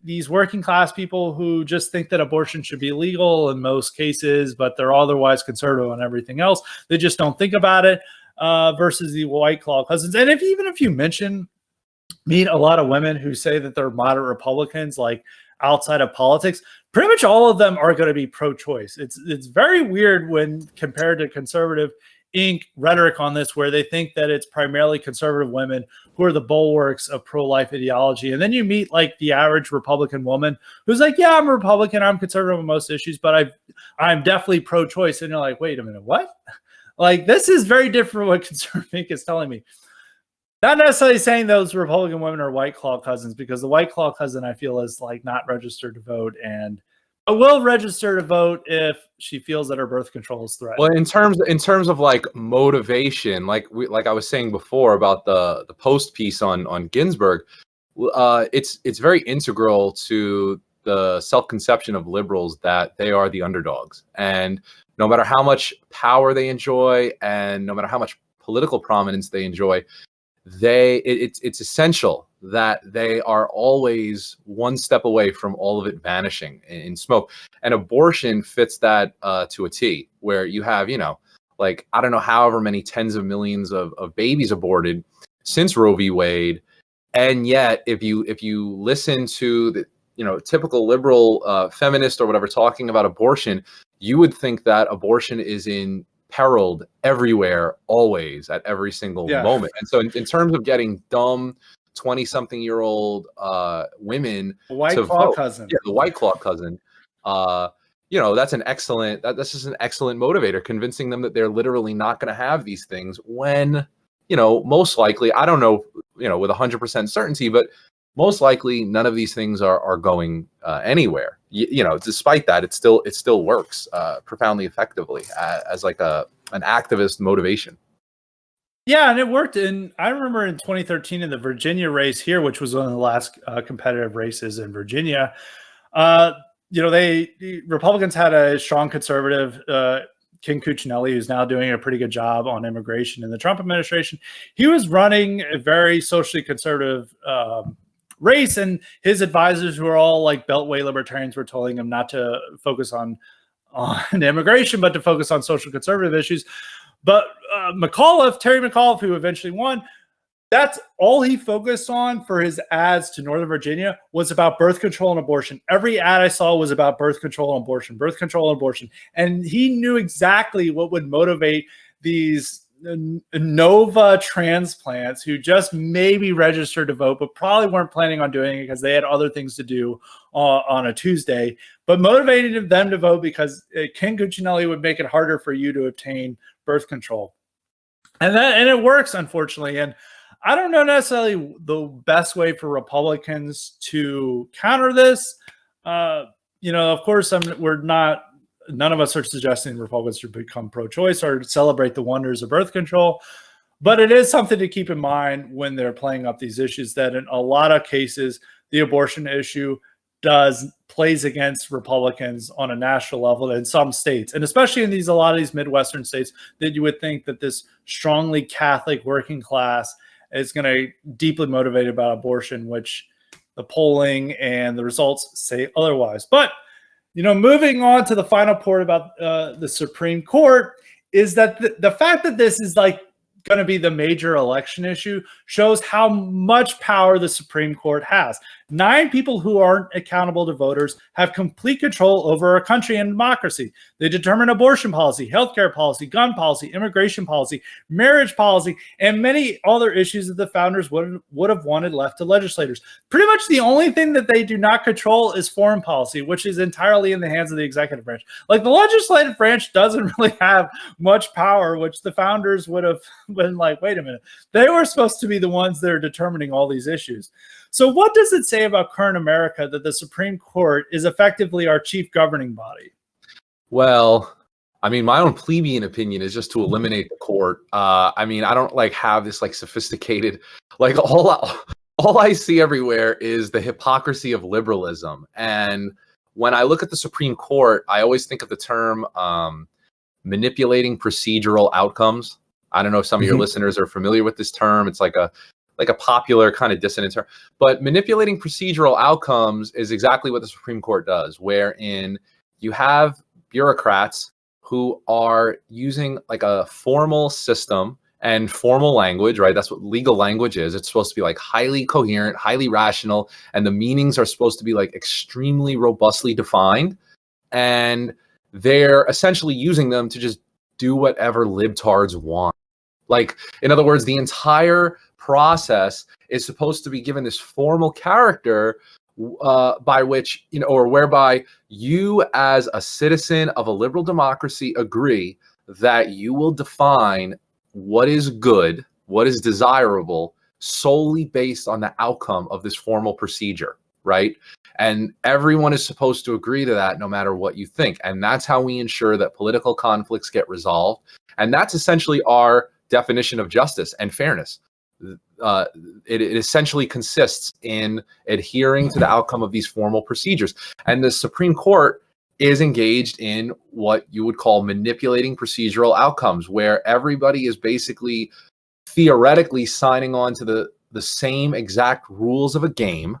these working class people who just think that abortion should be legal in most cases, but they're otherwise conservative on everything else. They just don't think about it, versus the White Claw cousins. And even if you meet a lot of women who say that they're moderate Republicans, outside of politics, pretty much all of them are going to be pro-choice. It's very weird when compared to conservative Inc. rhetoric on this, where they think that it's primarily conservative women who are the bulwarks of pro-life ideology. And then you meet the average Republican woman who's like, yeah, I'm a Republican, I'm conservative on most issues, but I'm definitely pro-choice. And you're like, wait a minute, what? This is very different from what conservative Inc. is telling me. Not necessarily saying those Republican women are White Claw cousins, because the White Claw cousin, I feel, is not registered to vote, and will register to vote if she feels that her birth control is threatened. Well, in terms of motivation, like I was saying before about the post piece on Ginsburg, it's very integral to the self-conception of liberals that they are the underdogs, and no matter how much power they enjoy and no matter how much political prominence they enjoy, it's essential that they are always one step away from all of it vanishing in smoke. And abortion fits that to a T, where you have, like, I don't know, however many tens of millions of babies aborted since Roe v. Wade. And yet, if you listen to the typical liberal feminist or whatever talking about abortion, you would think that abortion is in periled everywhere, always, at every single moment. And so in terms of getting dumb 20-something-year-old women the white to claw vote, cousin, the white claw cousin, that's an excellent that's just an excellent motivator, convincing them that they're literally not going to have these things when most likely, I don't know with 100% certainty, but most likely none of these things are going anywhere. Despite that, it still works profoundly effectively as like an activist motivation. Yeah, and it worked. And I remember in 2013 in the Virginia race here, which was one of the last competitive races in Virginia, the Republicans had a strong conservative, Ken Cuccinelli, who's now doing a pretty good job on immigration in the Trump administration. He was running a very socially conservative race, and his advisors, who are all like Beltway libertarians, were telling him not to focus on immigration, but to focus on social conservative issues. But Terry McAuliffe, who eventually won, that's all he focused on for his ads to Northern Virginia, was about birth control and abortion. Every ad I saw was about birth control and abortion, birth control and abortion. And he knew exactly what would motivate these Nova transplants who just maybe registered to vote, but probably weren't planning on doing it because they had other things to do on a Tuesday, but motivated them to vote because Ken Cuccinelli would make it harder for you to obtain birth control. And it works, unfortunately. And I don't know necessarily the best way for Republicans to counter this. Of course, none of us are suggesting Republicans should become pro-choice or celebrate the wonders of birth control. But it is something to keep in mind when they're playing up these issues, that in a lot of cases, the abortion issue plays against Republicans on a national level in some states, and especially in a lot of these Midwestern states, that you would think that this strongly Catholic working class is going to deeply motivated about abortion, which the polling and the results say otherwise. But moving on to the final part about the Supreme Court, is that the fact that this is like going to be the major election issue shows how much power the Supreme Court has. 9 people who aren't accountable to voters have complete control over our country and democracy. They determine abortion policy, healthcare policy, gun policy, immigration policy, marriage policy, and many other issues that the founders would have wanted left to legislators. Pretty much the only thing that they do not control is foreign policy, which is entirely in the hands of the executive branch. Like, the legislative branch doesn't really have much power, which the founders would have been like, wait a minute, they were supposed to be the ones that are determining all these issues. So what does it say about current America that the Supreme Court is effectively our chief governing body? Well, I mean, my own plebeian opinion is just to eliminate the court. I don't have this sophisticated, all I see everywhere is the hypocrisy of liberalism. And when I look at the Supreme Court, I always think of the term manipulating procedural outcomes. I don't know if some of your listeners are familiar with this term. It's like a popular kind of dissonant term. But manipulating procedural outcomes is exactly what the Supreme Court does, wherein you have bureaucrats who are using a formal system and formal language, right? That's what legal language is. It's supposed to be highly coherent, highly rational, and the meanings are supposed to be extremely robustly defined. And they're essentially using them to just do whatever libtards want. In other words, the entire process is supposed to be given this formal character by which, or whereby you as a citizen of a liberal democracy agree that you will define what is good, what is desirable, solely based on the outcome of this formal procedure, right? And everyone is supposed to agree to that no matter what you think. And that's how we ensure that political conflicts get resolved. And that's essentially our definition of justice and fairness. it essentially consists in adhering to the outcome of these formal procedures. And the Supreme Court is engaged in what you would call manipulating procedural outcomes, where everybody is basically theoretically signing on to the same exact rules of a game.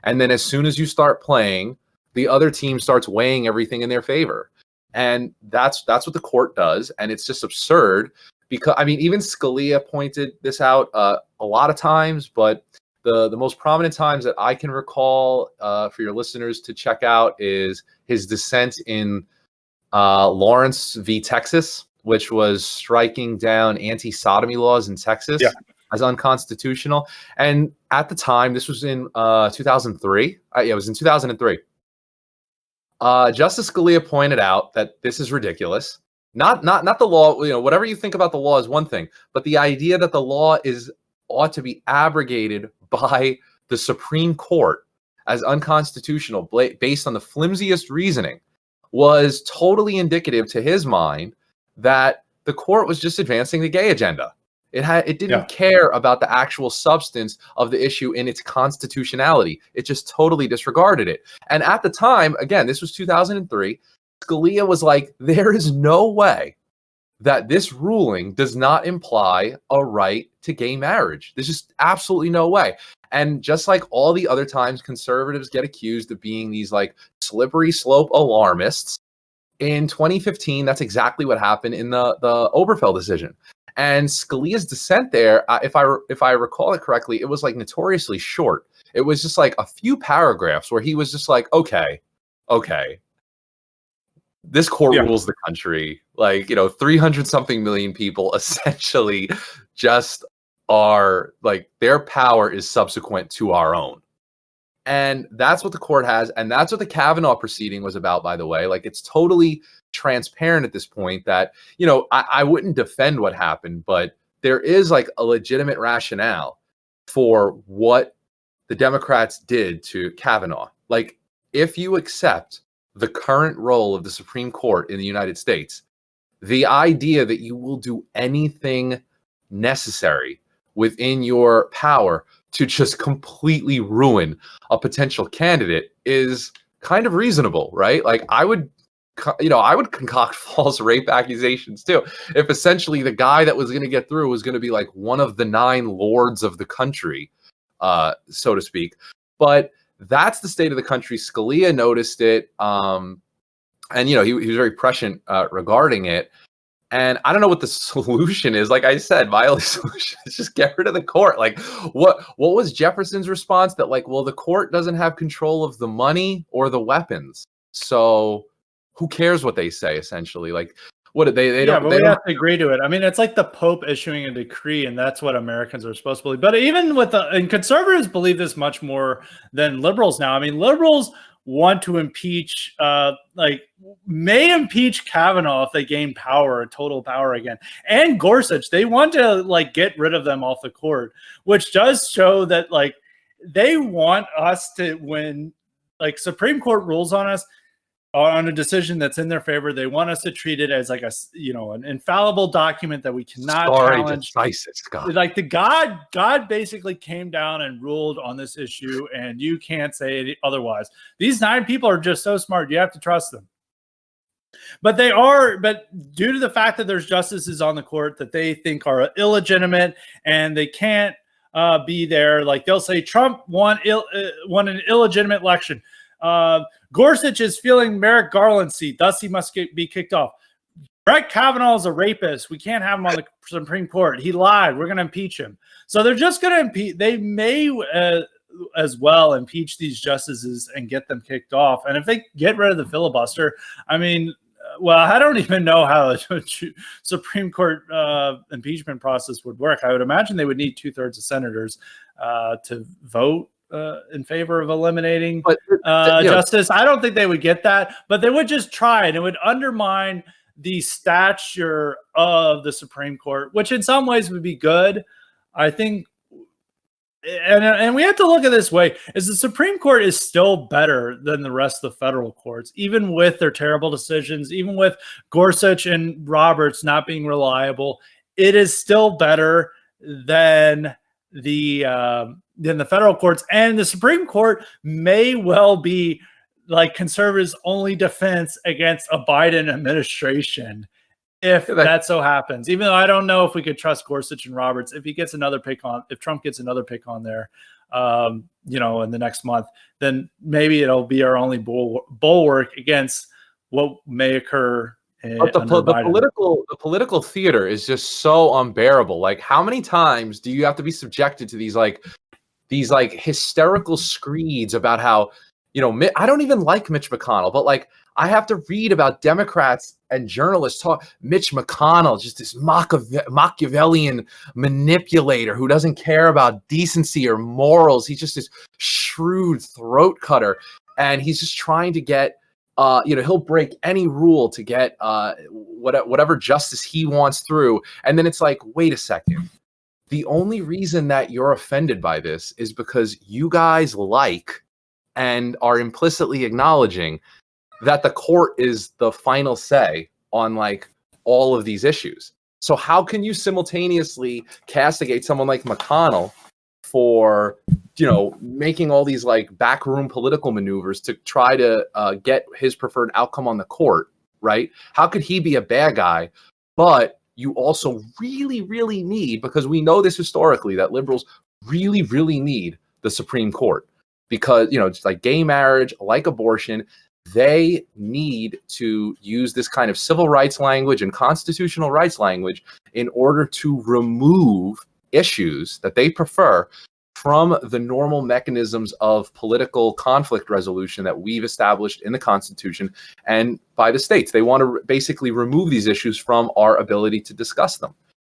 And then as soon as you start playing, the other team starts weighing everything in their favor. And that's what the court does. And it's just absurd because, I mean, even Scalia pointed this out a lot of times, but the most prominent times that I can recall for your listeners to check out is his dissent in Lawrence v. Texas, which was striking down anti-sodomy laws in Texas as unconstitutional. And at the time, this was in 2003. It was in 2003. Justice Scalia pointed out that this is ridiculous. Not the law. You know, whatever you think about the law is one thing, but the idea that the law ought to be abrogated by the Supreme Court as unconstitutional based on the flimsiest reasoning was totally indicative to his mind that the court was just advancing the gay agenda. It didn't care about the actual substance of the issue in its constitutionality. It just totally disregarded it. And at the time, again, this was 2003, Scalia was like, there is no way that this ruling does not imply a right to gay marriage. There's just absolutely no way. And just like all the other times conservatives get accused of being these like slippery slope alarmists, in 2015, that's exactly what happened in the Obergefell decision. And Scalia's dissent there, if I recall it correctly, it was like notoriously short. It was just like a few paragraphs where he was just like, okay, this court rules the country. Like, 300 something million people essentially just are like, their power is subsequent to our own. And that's what the court has. And that's what the Kavanaugh proceeding was about, by the way. Like, it's totally transparent at this point that, I wouldn't defend what happened, but there is like a legitimate rationale for what the Democrats did to Kavanaugh. Like, if you accept the current role of the Supreme Court in the United States, the idea that you will do anything necessary within your power to just completely ruin a potential candidate is kind of reasonable, right? Like, I would concoct false rape accusations too, if essentially the guy that was going to get through was going to be like one of the 9 lords of the country, so to speak. But that's the state of the country. Scalia noticed it, and he was very prescient regarding it. And I don't know what the solution is. Like I said, my only solution is just get rid of the court. Like, what was Jefferson's response? That like, well, the court doesn't have control of the money or the weapons, so who cares what they say? Essentially, like, what did they don't? But we have to agree to it. I mean, it's like the Pope issuing a decree, and that's what Americans are supposed to believe. But even and conservatives believe this much more than liberals now. I mean, liberals want to impeach, may impeach Kavanaugh if they gain power, total power again. And Gorsuch, they want to like get rid of them off the court, which does show that like they want us to, when like Supreme Court rules on us on a decision that's in their favor, they want us to treat it as like an infallible document that we cannot challenge. Like the God basically came down and ruled on this issue, and you can't say otherwise. These 9 people are just so smart, you have to trust them. But due to the fact that there's justices on the court that they think are illegitimate and they can't be there, like they'll say Trump won an illegitimate election. Gorsuch is feeling Merrick Garland's seat, thus he must be kicked off. Brett Kavanaugh is a rapist. We can't have him on the Supreme Court. He lied. We're going to impeach him. So they're just going to impeach. They may as well impeach these justices and get them kicked off. And if they get rid of the filibuster, I mean, I don't even know how a Supreme Court impeachment process would work. I would imagine they would need 2/3 of senators to vote in favor of eliminating justice. I don't think they would get that, but they would just try, and it would undermine the stature of the Supreme Court, which in some ways would be good, I think. And we have to look at it this way: is the Supreme Court is still better than the rest of the federal courts, even with their terrible decisions, even with Gorsuch and Roberts not being reliable. It is still better than the federal courts, and the Supreme Court may well be like conservatives' only defense against a Biden administration, if that so happens. Even though I don't know if we could trust Gorsuch and Roberts, if Trump gets another pick on there, in the next month, then maybe it'll be our only bulwark against what may occur. But the political theater is just so unbearable. Like, how many times do you have to be subjected to these hysterical screeds about how, I don't even like Mitch McConnell, but like I have to read about Democrats and journalists talk Mitch McConnell, just this Machiavellian manipulator who doesn't care about decency or morals. He's just this shrewd throat cutter, and he's just trying to get, he'll break any rule to get whatever justice he wants through. And then it's like, wait a second. The only reason that you're offended by this is because you guys like and are implicitly acknowledging that the court is the final say on like all of these issues. So how can you simultaneously castigate someone like McConnell for, making all these like backroom political maneuvers to try to get his preferred outcome on the court, right? How could he be a bad guy? But you also really, really need, because we know this historically, that liberals really, really need the Supreme Court. Because, just like gay marriage, like abortion, they need to use this kind of civil rights language and constitutional rights language in order to remove issues that they prefer from the normal mechanisms of political conflict resolution that we've established in the Constitution and by the states. They want to basically remove these issues from our ability to discuss them.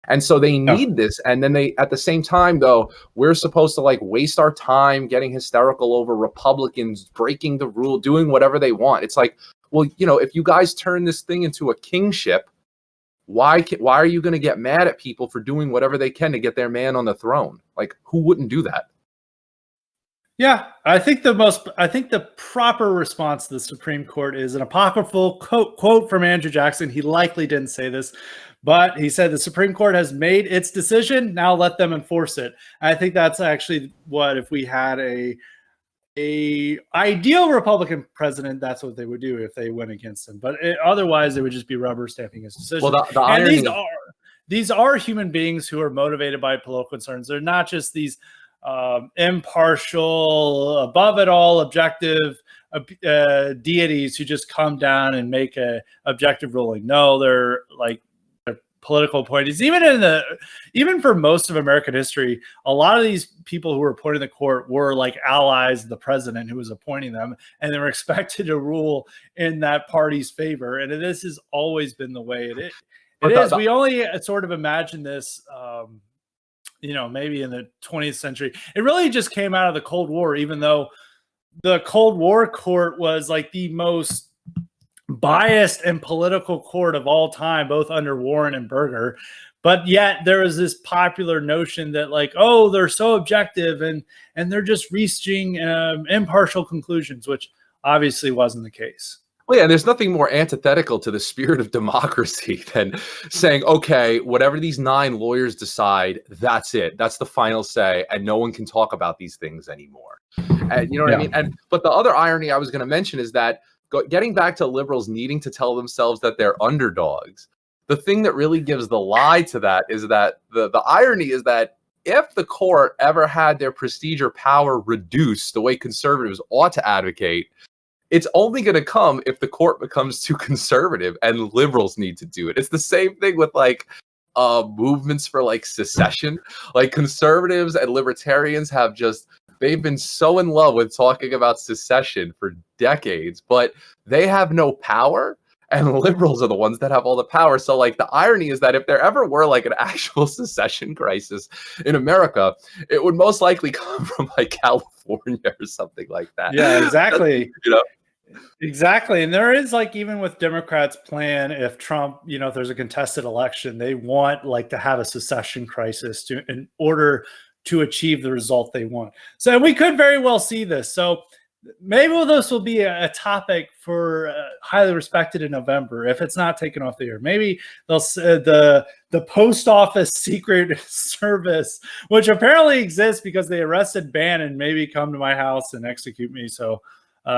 And so they need this. And then at the same time, though, we're supposed to like waste our time getting hysterical over Republicans breaking the rule, doing whatever they want. It's like, well, if you guys turn this thing into a kingship, why are you going to get mad at people for doing whatever they can to get their man on the throne? Like, who wouldn't do that? Yeah, I think the proper response to the Supreme Court is an apocryphal quote from Andrew Jackson. He likely didn't say this, but he said the Supreme Court has made its decision. Now let them enforce it. I think that's actually what, if we had a ideal Republican president, that's what they would do if they went against him. But otherwise, they would just be rubber stamping his decision. Well, and these are human beings who are motivated by political concerns. They're not just these impartial, above it all, objective deities who just come down and make a objective ruling. No, they're political appointees. Even for most of American history, a lot of these people who were appointed in the court were like allies of the president who was appointing them, and they were expected to rule in that party's favor. And this has always been the way it is. We only sort of imagine this maybe in the 20th century. It really just came out of the Cold War, even though the Cold War court was like the most biased and political court of all time, both under Warren and Berger. But yet there was this popular notion that like, oh, they're so objective and they're just reaching impartial conclusions, which obviously wasn't the case. Well, yeah, and there's nothing more antithetical to the spirit of democracy than saying, okay, whatever these 9 lawyers decide, that's it. That's the final say, and no one can talk about these things anymore. And you know what I mean? But the other irony I was going to mention is that getting back to liberals needing to tell themselves that they're underdogs, the thing that really gives the lie to that is that the irony is that if the court ever had their prestige or power reduced the way conservatives ought to advocate, it's only going to come if the court becomes too conservative and liberals need to do it. It's the same thing with like movements for like secession. Like conservatives and libertarians they've been so in love with talking about secession for decades, but they have no power, and liberals are the ones that have all the power. So like the irony is that if there ever were like an actual secession crisis in America, it would most likely come from like California or something like that. Yeah, exactly. Exactly. And there is like, even with Democrats' plan, if Trump, if there's a contested election, they want like to have a secession crisis in order to achieve the result they want. So we could very well see this. So maybe this will be a topic for Highly Respected in November if it's not taken off the air. Maybe they'll the post office secret service, which apparently exists because they arrested Bannon, maybe come to my house and execute me. So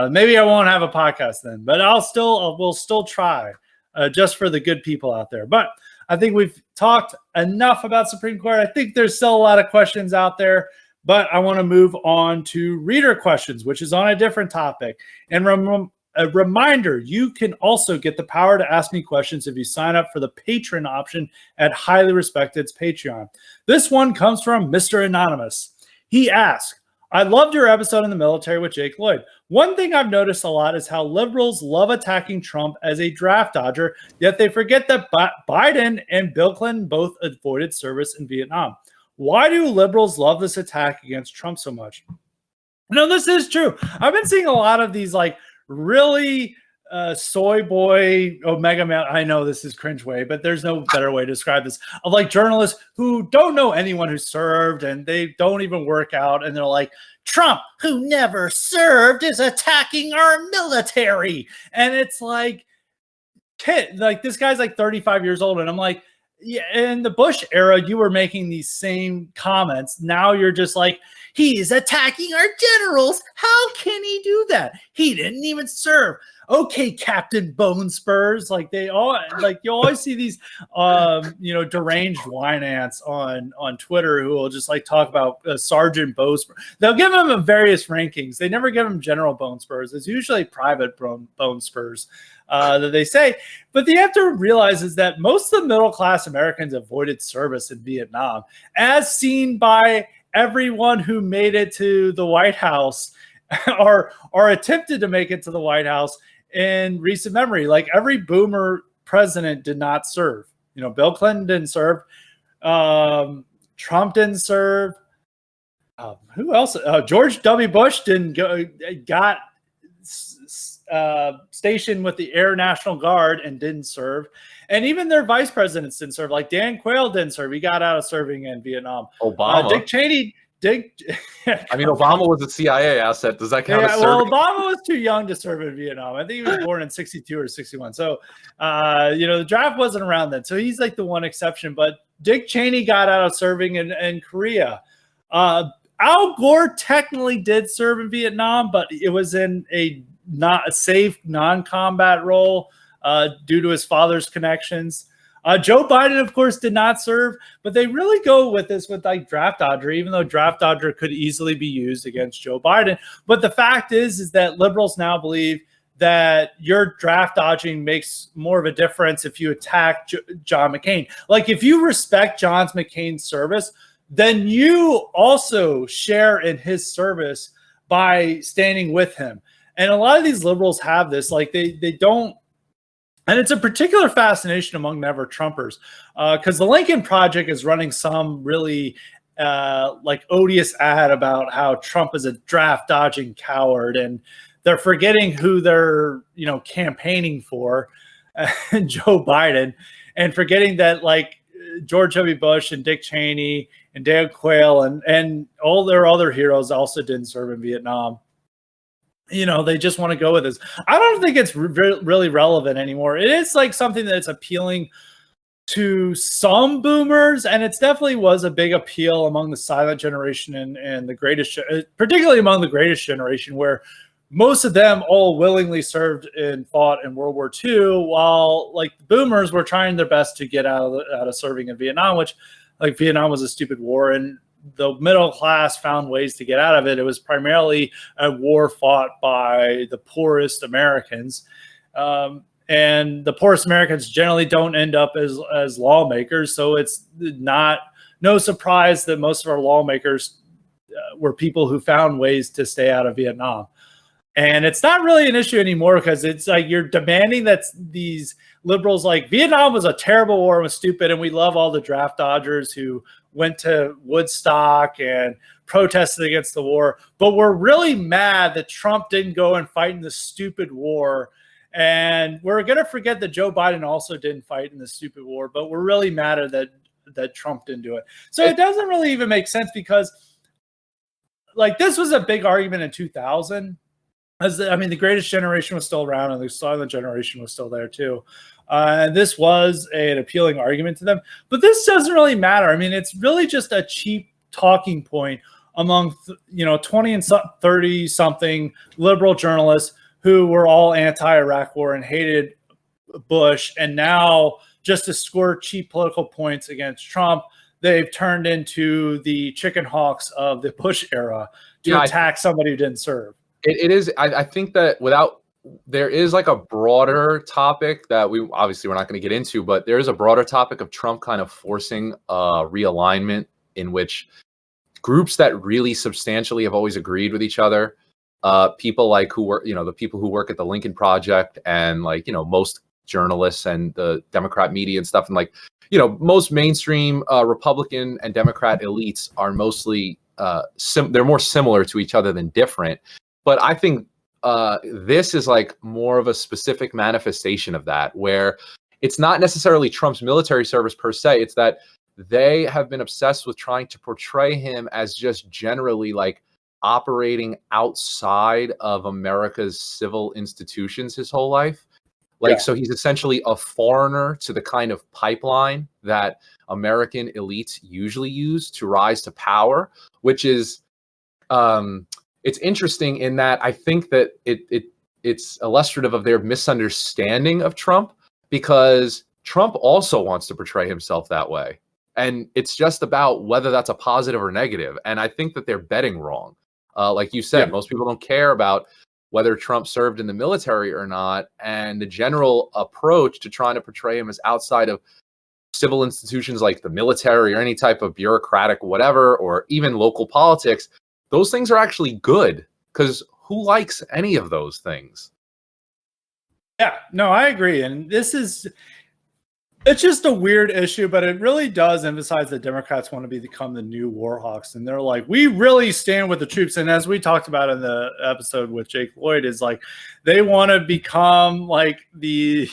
maybe I won't have a podcast then, but we'll still try just for the good people out there. But I think we've talked enough about Supreme Court. I think there's still a lot of questions out there, but I want to move on to reader questions, which is on a different topic. And a reminder, you can also get the power to ask me questions if you sign up for the patron option at Highly Respected's Patreon. This one comes from Mr. Anonymous. He asked, I loved your episode on the military with Jake Lloyd. One thing I've noticed a lot is how liberals love attacking Trump as a draft dodger, yet they forget that Biden and Bill Clinton both avoided service in Vietnam. Why do liberals love this attack against Trump so much? No, this is true. I've been seeing a lot of these like really soy boy omega male. I know this is cringe way, but there's no better way to describe this, of like journalists who don't know anyone who served and they don't even work out, and they're like, Trump, who never served, is attacking our military. And it's like, kid, like this guy's like 35 years old, and I'm like, yeah, in the Bush era, you were making these same comments. Now you're just like, he's attacking our generals. How can he do that? He didn't even serve. Okay, Captain Bone Spurs. Like they all, like you always see these, deranged wine ants on Twitter who will just like talk about Sergeant Bone Spurs. They'll give him various rankings. They never give him General Bone Spurs. It's usually Private Bone Spurs that they say. But you have to realize is that most of the middle class Americans avoided service in Vietnam, as seen by everyone who made it to the White House or attempted to make it to the White House in recent memory. Like every boomer president did not serve. You know, Bill Clinton didn't serve. Trump didn't serve. Who else? George W. Bush got stationed with the Air National Guard and didn't serve. And even their vice presidents didn't serve. Like Dan Quayle didn't serve. He got out of serving in Vietnam. Obama. Dick Cheney. I mean, Obama was a CIA asset. Does that count as serving? Well, Obama was too young to serve in Vietnam. I think he was born in 62 or 61. So, the draft wasn't around then. So he's like the one exception. But Dick Cheney got out of serving in Korea. Al Gore technically did serve in Vietnam, but it was in a not a safe non-combat role due to his father's connections. Joe Biden, of course, did not serve, but they really go with this with like draft dodger, even though draft dodger could easily be used against Joe Biden. But the fact is that liberals now believe that your draft dodging makes more of a difference if you attack John McCain. Like if you respect John McCain's service, then you also share in his service by standing with him. And a lot of these liberals have this, like they don't. And it's a particular fascination among never Trumpers because the Lincoln Project is running some really odious ad about how Trump is a draft dodging coward, and they're forgetting who they're campaigning for, Joe Biden, and forgetting that like George W. Bush and Dick Cheney and Dan Quayle and all their other heroes also didn't serve in Vietnam. They just want to go with this. I don't think it's really relevant anymore. It is like something that's appealing to some boomers, and it's definitely was a big appeal among the silent generation and the greatest, particularly among the greatest generation, where most of them all willingly served and fought in World War II, while like the boomers were trying their best to get out of serving in Vietnam, which like Vietnam was a stupid war, and the middle class found ways to get out of it. It was primarily a war fought by the poorest Americans. And the poorest Americans generally don't end up as lawmakers. So it's no surprise that most of our lawmakers were people who found ways to stay out of Vietnam. And it's not really an issue anymore because it's like you're demanding that these liberals like Vietnam was a terrible war and was stupid. And we love all the draft dodgers who went to Woodstock and protested against the war. But we're really mad that Trump didn't go and fight in this stupid war. And we're going to forget that Joe Biden also didn't fight in this stupid war. But we're really mad at that Trump didn't do it. So it doesn't really even make sense because like this was a big argument in 2000. The Greatest Generation was still around, and the Silent Generation was still there too. And this was an appealing argument to them, but this doesn't really matter. I mean, it's really just a cheap talking point among 20 and 30 something liberal journalists who were all anti-Iraq war and hated Bush, and now just to score cheap political points against Trump, they've turned into the chicken hawks of the Bush era to attack somebody who didn't serve. It is. I think that there is like a broader topic that we're not going to get into, but there is a broader topic of Trump kind of forcing a realignment in which groups that really substantially have always agreed with each other, people like the people who work at the Lincoln Project and most journalists and the Democrat media and stuff, and most mainstream Republican and Democrat elites are mostly they're more similar to each other than different. But I think this is like more of a specific manifestation of that, where it's not necessarily Trump's military service per se. It's that they have been obsessed with trying to portray him as just generally like operating outside of America's civil institutions his whole life. So he's essentially a foreigner to the kind of pipeline that American elites usually use to rise to power, which is it's interesting in that I think that it's illustrative of their misunderstanding of Trump, because Trump also wants to portray himself that way. And it's just about whether that's a positive or negative. And I think that they're betting wrong. Like you said, most people don't care about whether Trump served in the military or not. And the general approach to trying to portray him as outside of civil institutions like the military or any type of bureaucratic whatever, or even local politics, those things are actually good, because who likes any of those things? Yeah, no, I agree. And it's just a weird issue, but it really does emphasize that Democrats want to become the new war hawks. And they're like, we really stand with the troops. And as we talked about in the episode with Jake Lloyd, is like, they want to become like these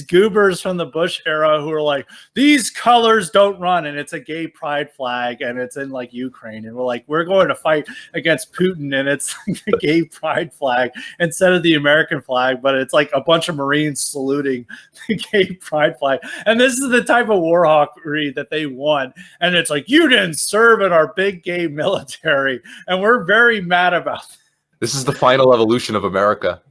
goobers from the Bush era who are like, these colors don't run. And it's a gay pride flag, and it's in like Ukraine. And we're like, we're going to fight against Putin, and it's like the gay pride flag instead of the American flag, but it's like a bunch of Marines saluting the gay pride flag. And this is the type of war hawkery that they want. And it's like, you didn't serve in our big gay military, and we're very mad about that. This is the final evolution of America.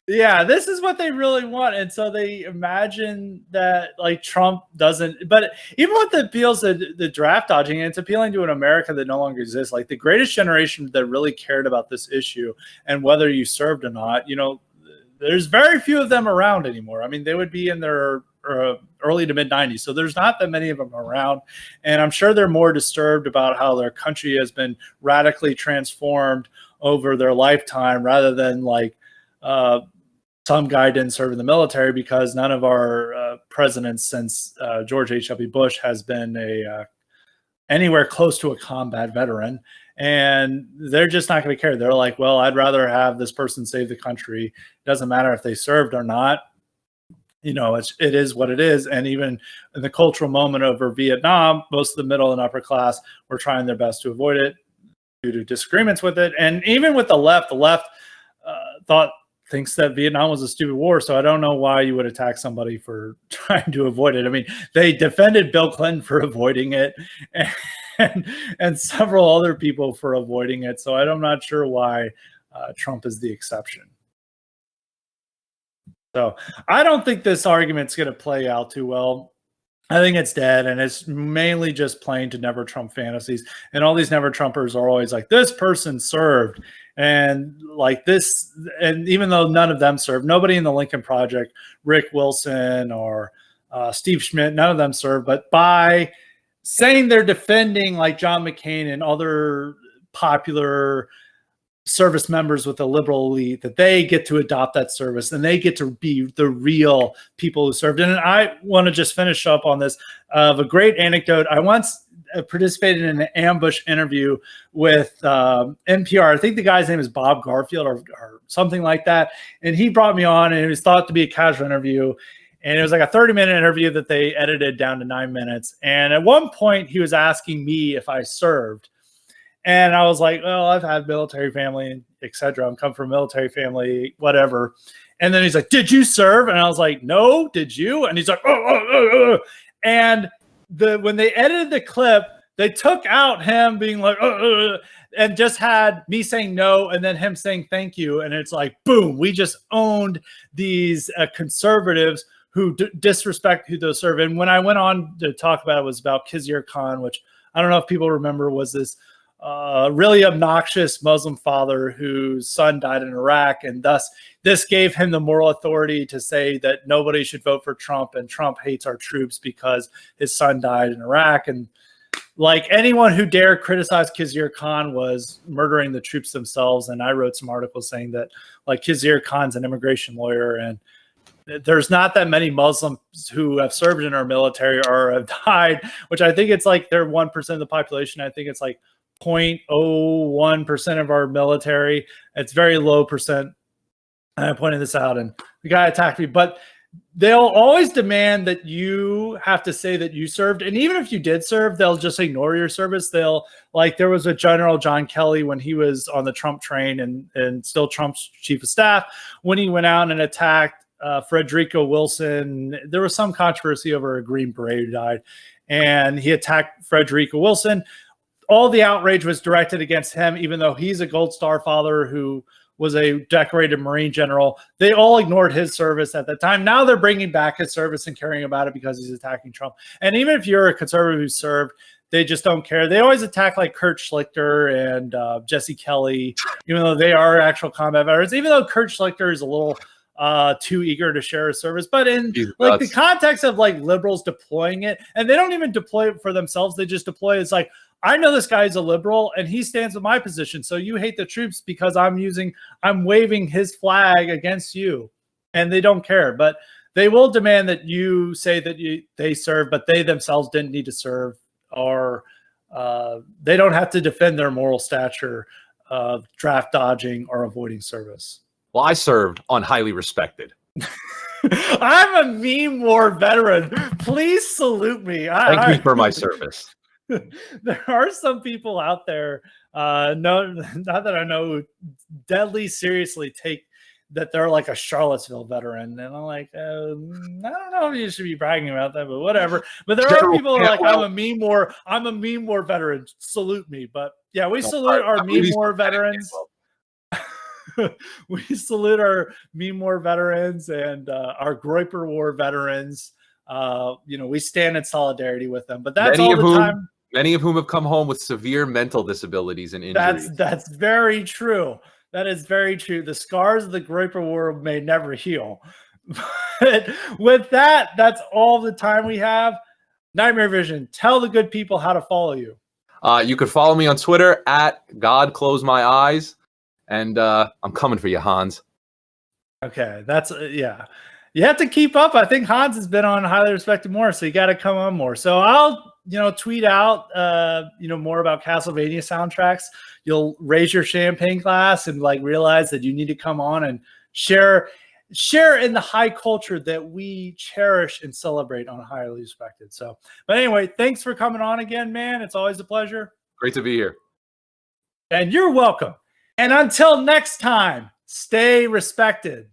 Yeah, this is what they really want. And so they imagine that like Trump doesn't, but even with the appeals, the draft dodging, it's appealing to an America that no longer exists. Like the Greatest Generation that really cared about this issue and whether you served or not, there's very few of them around anymore. I mean, they would be in their early to mid 90s. So there's not that many of them around. And I'm sure they're more disturbed about how their country has been radically transformed over their lifetime, rather than like some guy didn't serve in the military, because none of our presidents since George H.W. Bush has been anywhere close to a combat veteran. And they're just not going to care. They're like, well, I'd rather have this person save the country. It doesn't matter if they served or not. It is what it is. And even in the cultural moment over Vietnam, most of the middle and upper class were trying their best to avoid it due to disagreements with it. And even with the left thinks that Vietnam was a stupid war. So I don't know why you would attack somebody for trying to avoid it. I mean, they defended Bill Clinton for avoiding it, and several other people for avoiding it. So I'm not sure why Trump is the exception. So I don't think this argument's going to play out too well. I think it's dead, and it's mainly just playing to Never Trump fantasies. And all these Never Trumpers are always like, this person served, and like this. And even though none of them served, nobody in the Lincoln Project, Rick Wilson or Steve Schmidt, none of them served. But by saying they're defending like John McCain and other popular service members with the liberal elite, that they get to adopt that service and they get to be the real people who served. And I want to just finish up on this of a great anecdote. I once participated in an ambush interview with NPR. I think the guy's name is Bob Garfield or something like that. And he brought me on, and it was thought to be a casual interview. And it was like a 30-minute interview that they edited down to 9 minutes. And at one point he was asking me if I served. And I was like, well, I've had military family, etc. I'm come from a military family, whatever. And then he's like, did you serve? And I was like, no, did you? And he's like, oh. And when they edited the clip, they took out him being like, and just had me saying no and then him saying thank you. And it's like, boom, we just owned these conservatives who disrespect who those serve. And when I went on to talk about it, was about Kizir Khan, which I don't know if people remember, was this really obnoxious Muslim father whose son died in Iraq. And thus this gave him the moral authority to say that nobody should vote for Trump and Trump hates our troops because his son died in Iraq. And like anyone who dared criticize Kizir Khan was murdering the troops themselves. And I wrote some articles saying that like Kizir Khan's an immigration lawyer, and there's not that many Muslims who have served in our military or have died, which I think it's like they're 1% of the population. I think it's like 0.01% of our military. It's very low percent. And I pointed this out, and the guy attacked me, but they'll always demand that you have to say that you served. And even if you did serve, they'll just ignore your service. They'll, like, there was a General John Kelly when he was on the Trump train and still Trump's chief of staff, when he went out and attacked Frederico Wilson. There was some controversy over a Green Beret who died, and he attacked Frederico Wilson. All the outrage was directed against him, even though he's a Gold Star father who was a decorated Marine general. They all ignored his service at the time. Now they're bringing back his service and caring about it because he's attacking Trump. And even if you're a conservative who served, they just don't care. They always attack like Kurt Schlichter and Jesse Kelly, even though they are actual combat veterans, even though Kurt Schlichter is a little too eager to share his service. But in like the context of like liberals deploying it, and they don't even deploy it for themselves, they just deploy it. It's like, I know this guy's a liberal and he stands with my position. So you hate the troops because I'm waving his flag against you, and they don't care. But they will demand that you say that they serve, but they themselves didn't need to serve, or they don't have to defend their moral stature of draft dodging or avoiding service. Well, I served on highly respected. I'm a meme war veteran. Please salute me. Thank me for my service. There are some people out there, not that I know, who deadly seriously take that they're like a Charlottesville veteran, and I'm like, I don't know if you should be bragging about that, but whatever. But there are people who are like, I'm a meme war veteran. Salute me. But yeah, we salute our meme war veterans. We salute our meme war veterans and our Groiper War veterans. We stand in solidarity with them. But that's all the time. Many of whom have come home with severe mental disabilities and injuries. That's very true. That is very true. The scars of the Groiper War may never heal. But with that, that's all the time we have. Nightmare Vision, tell the good people how to follow you. You could follow me on Twitter at GodCloseMyEyes. And I'm coming for you, Hans. Okay, that's yeah. You have to keep up. I think Hans has been on Highly Respected more, so you got to come on more. So I'll tweet out more about Castlevania soundtracks. You'll raise your champagne glass and like realize that you need to come on and share in the high culture that we cherish and celebrate on Highly Respected. So, but anyway, thanks for coming on again, man. It's always a pleasure. Great to be here. And you're welcome. And until next time, stay respected.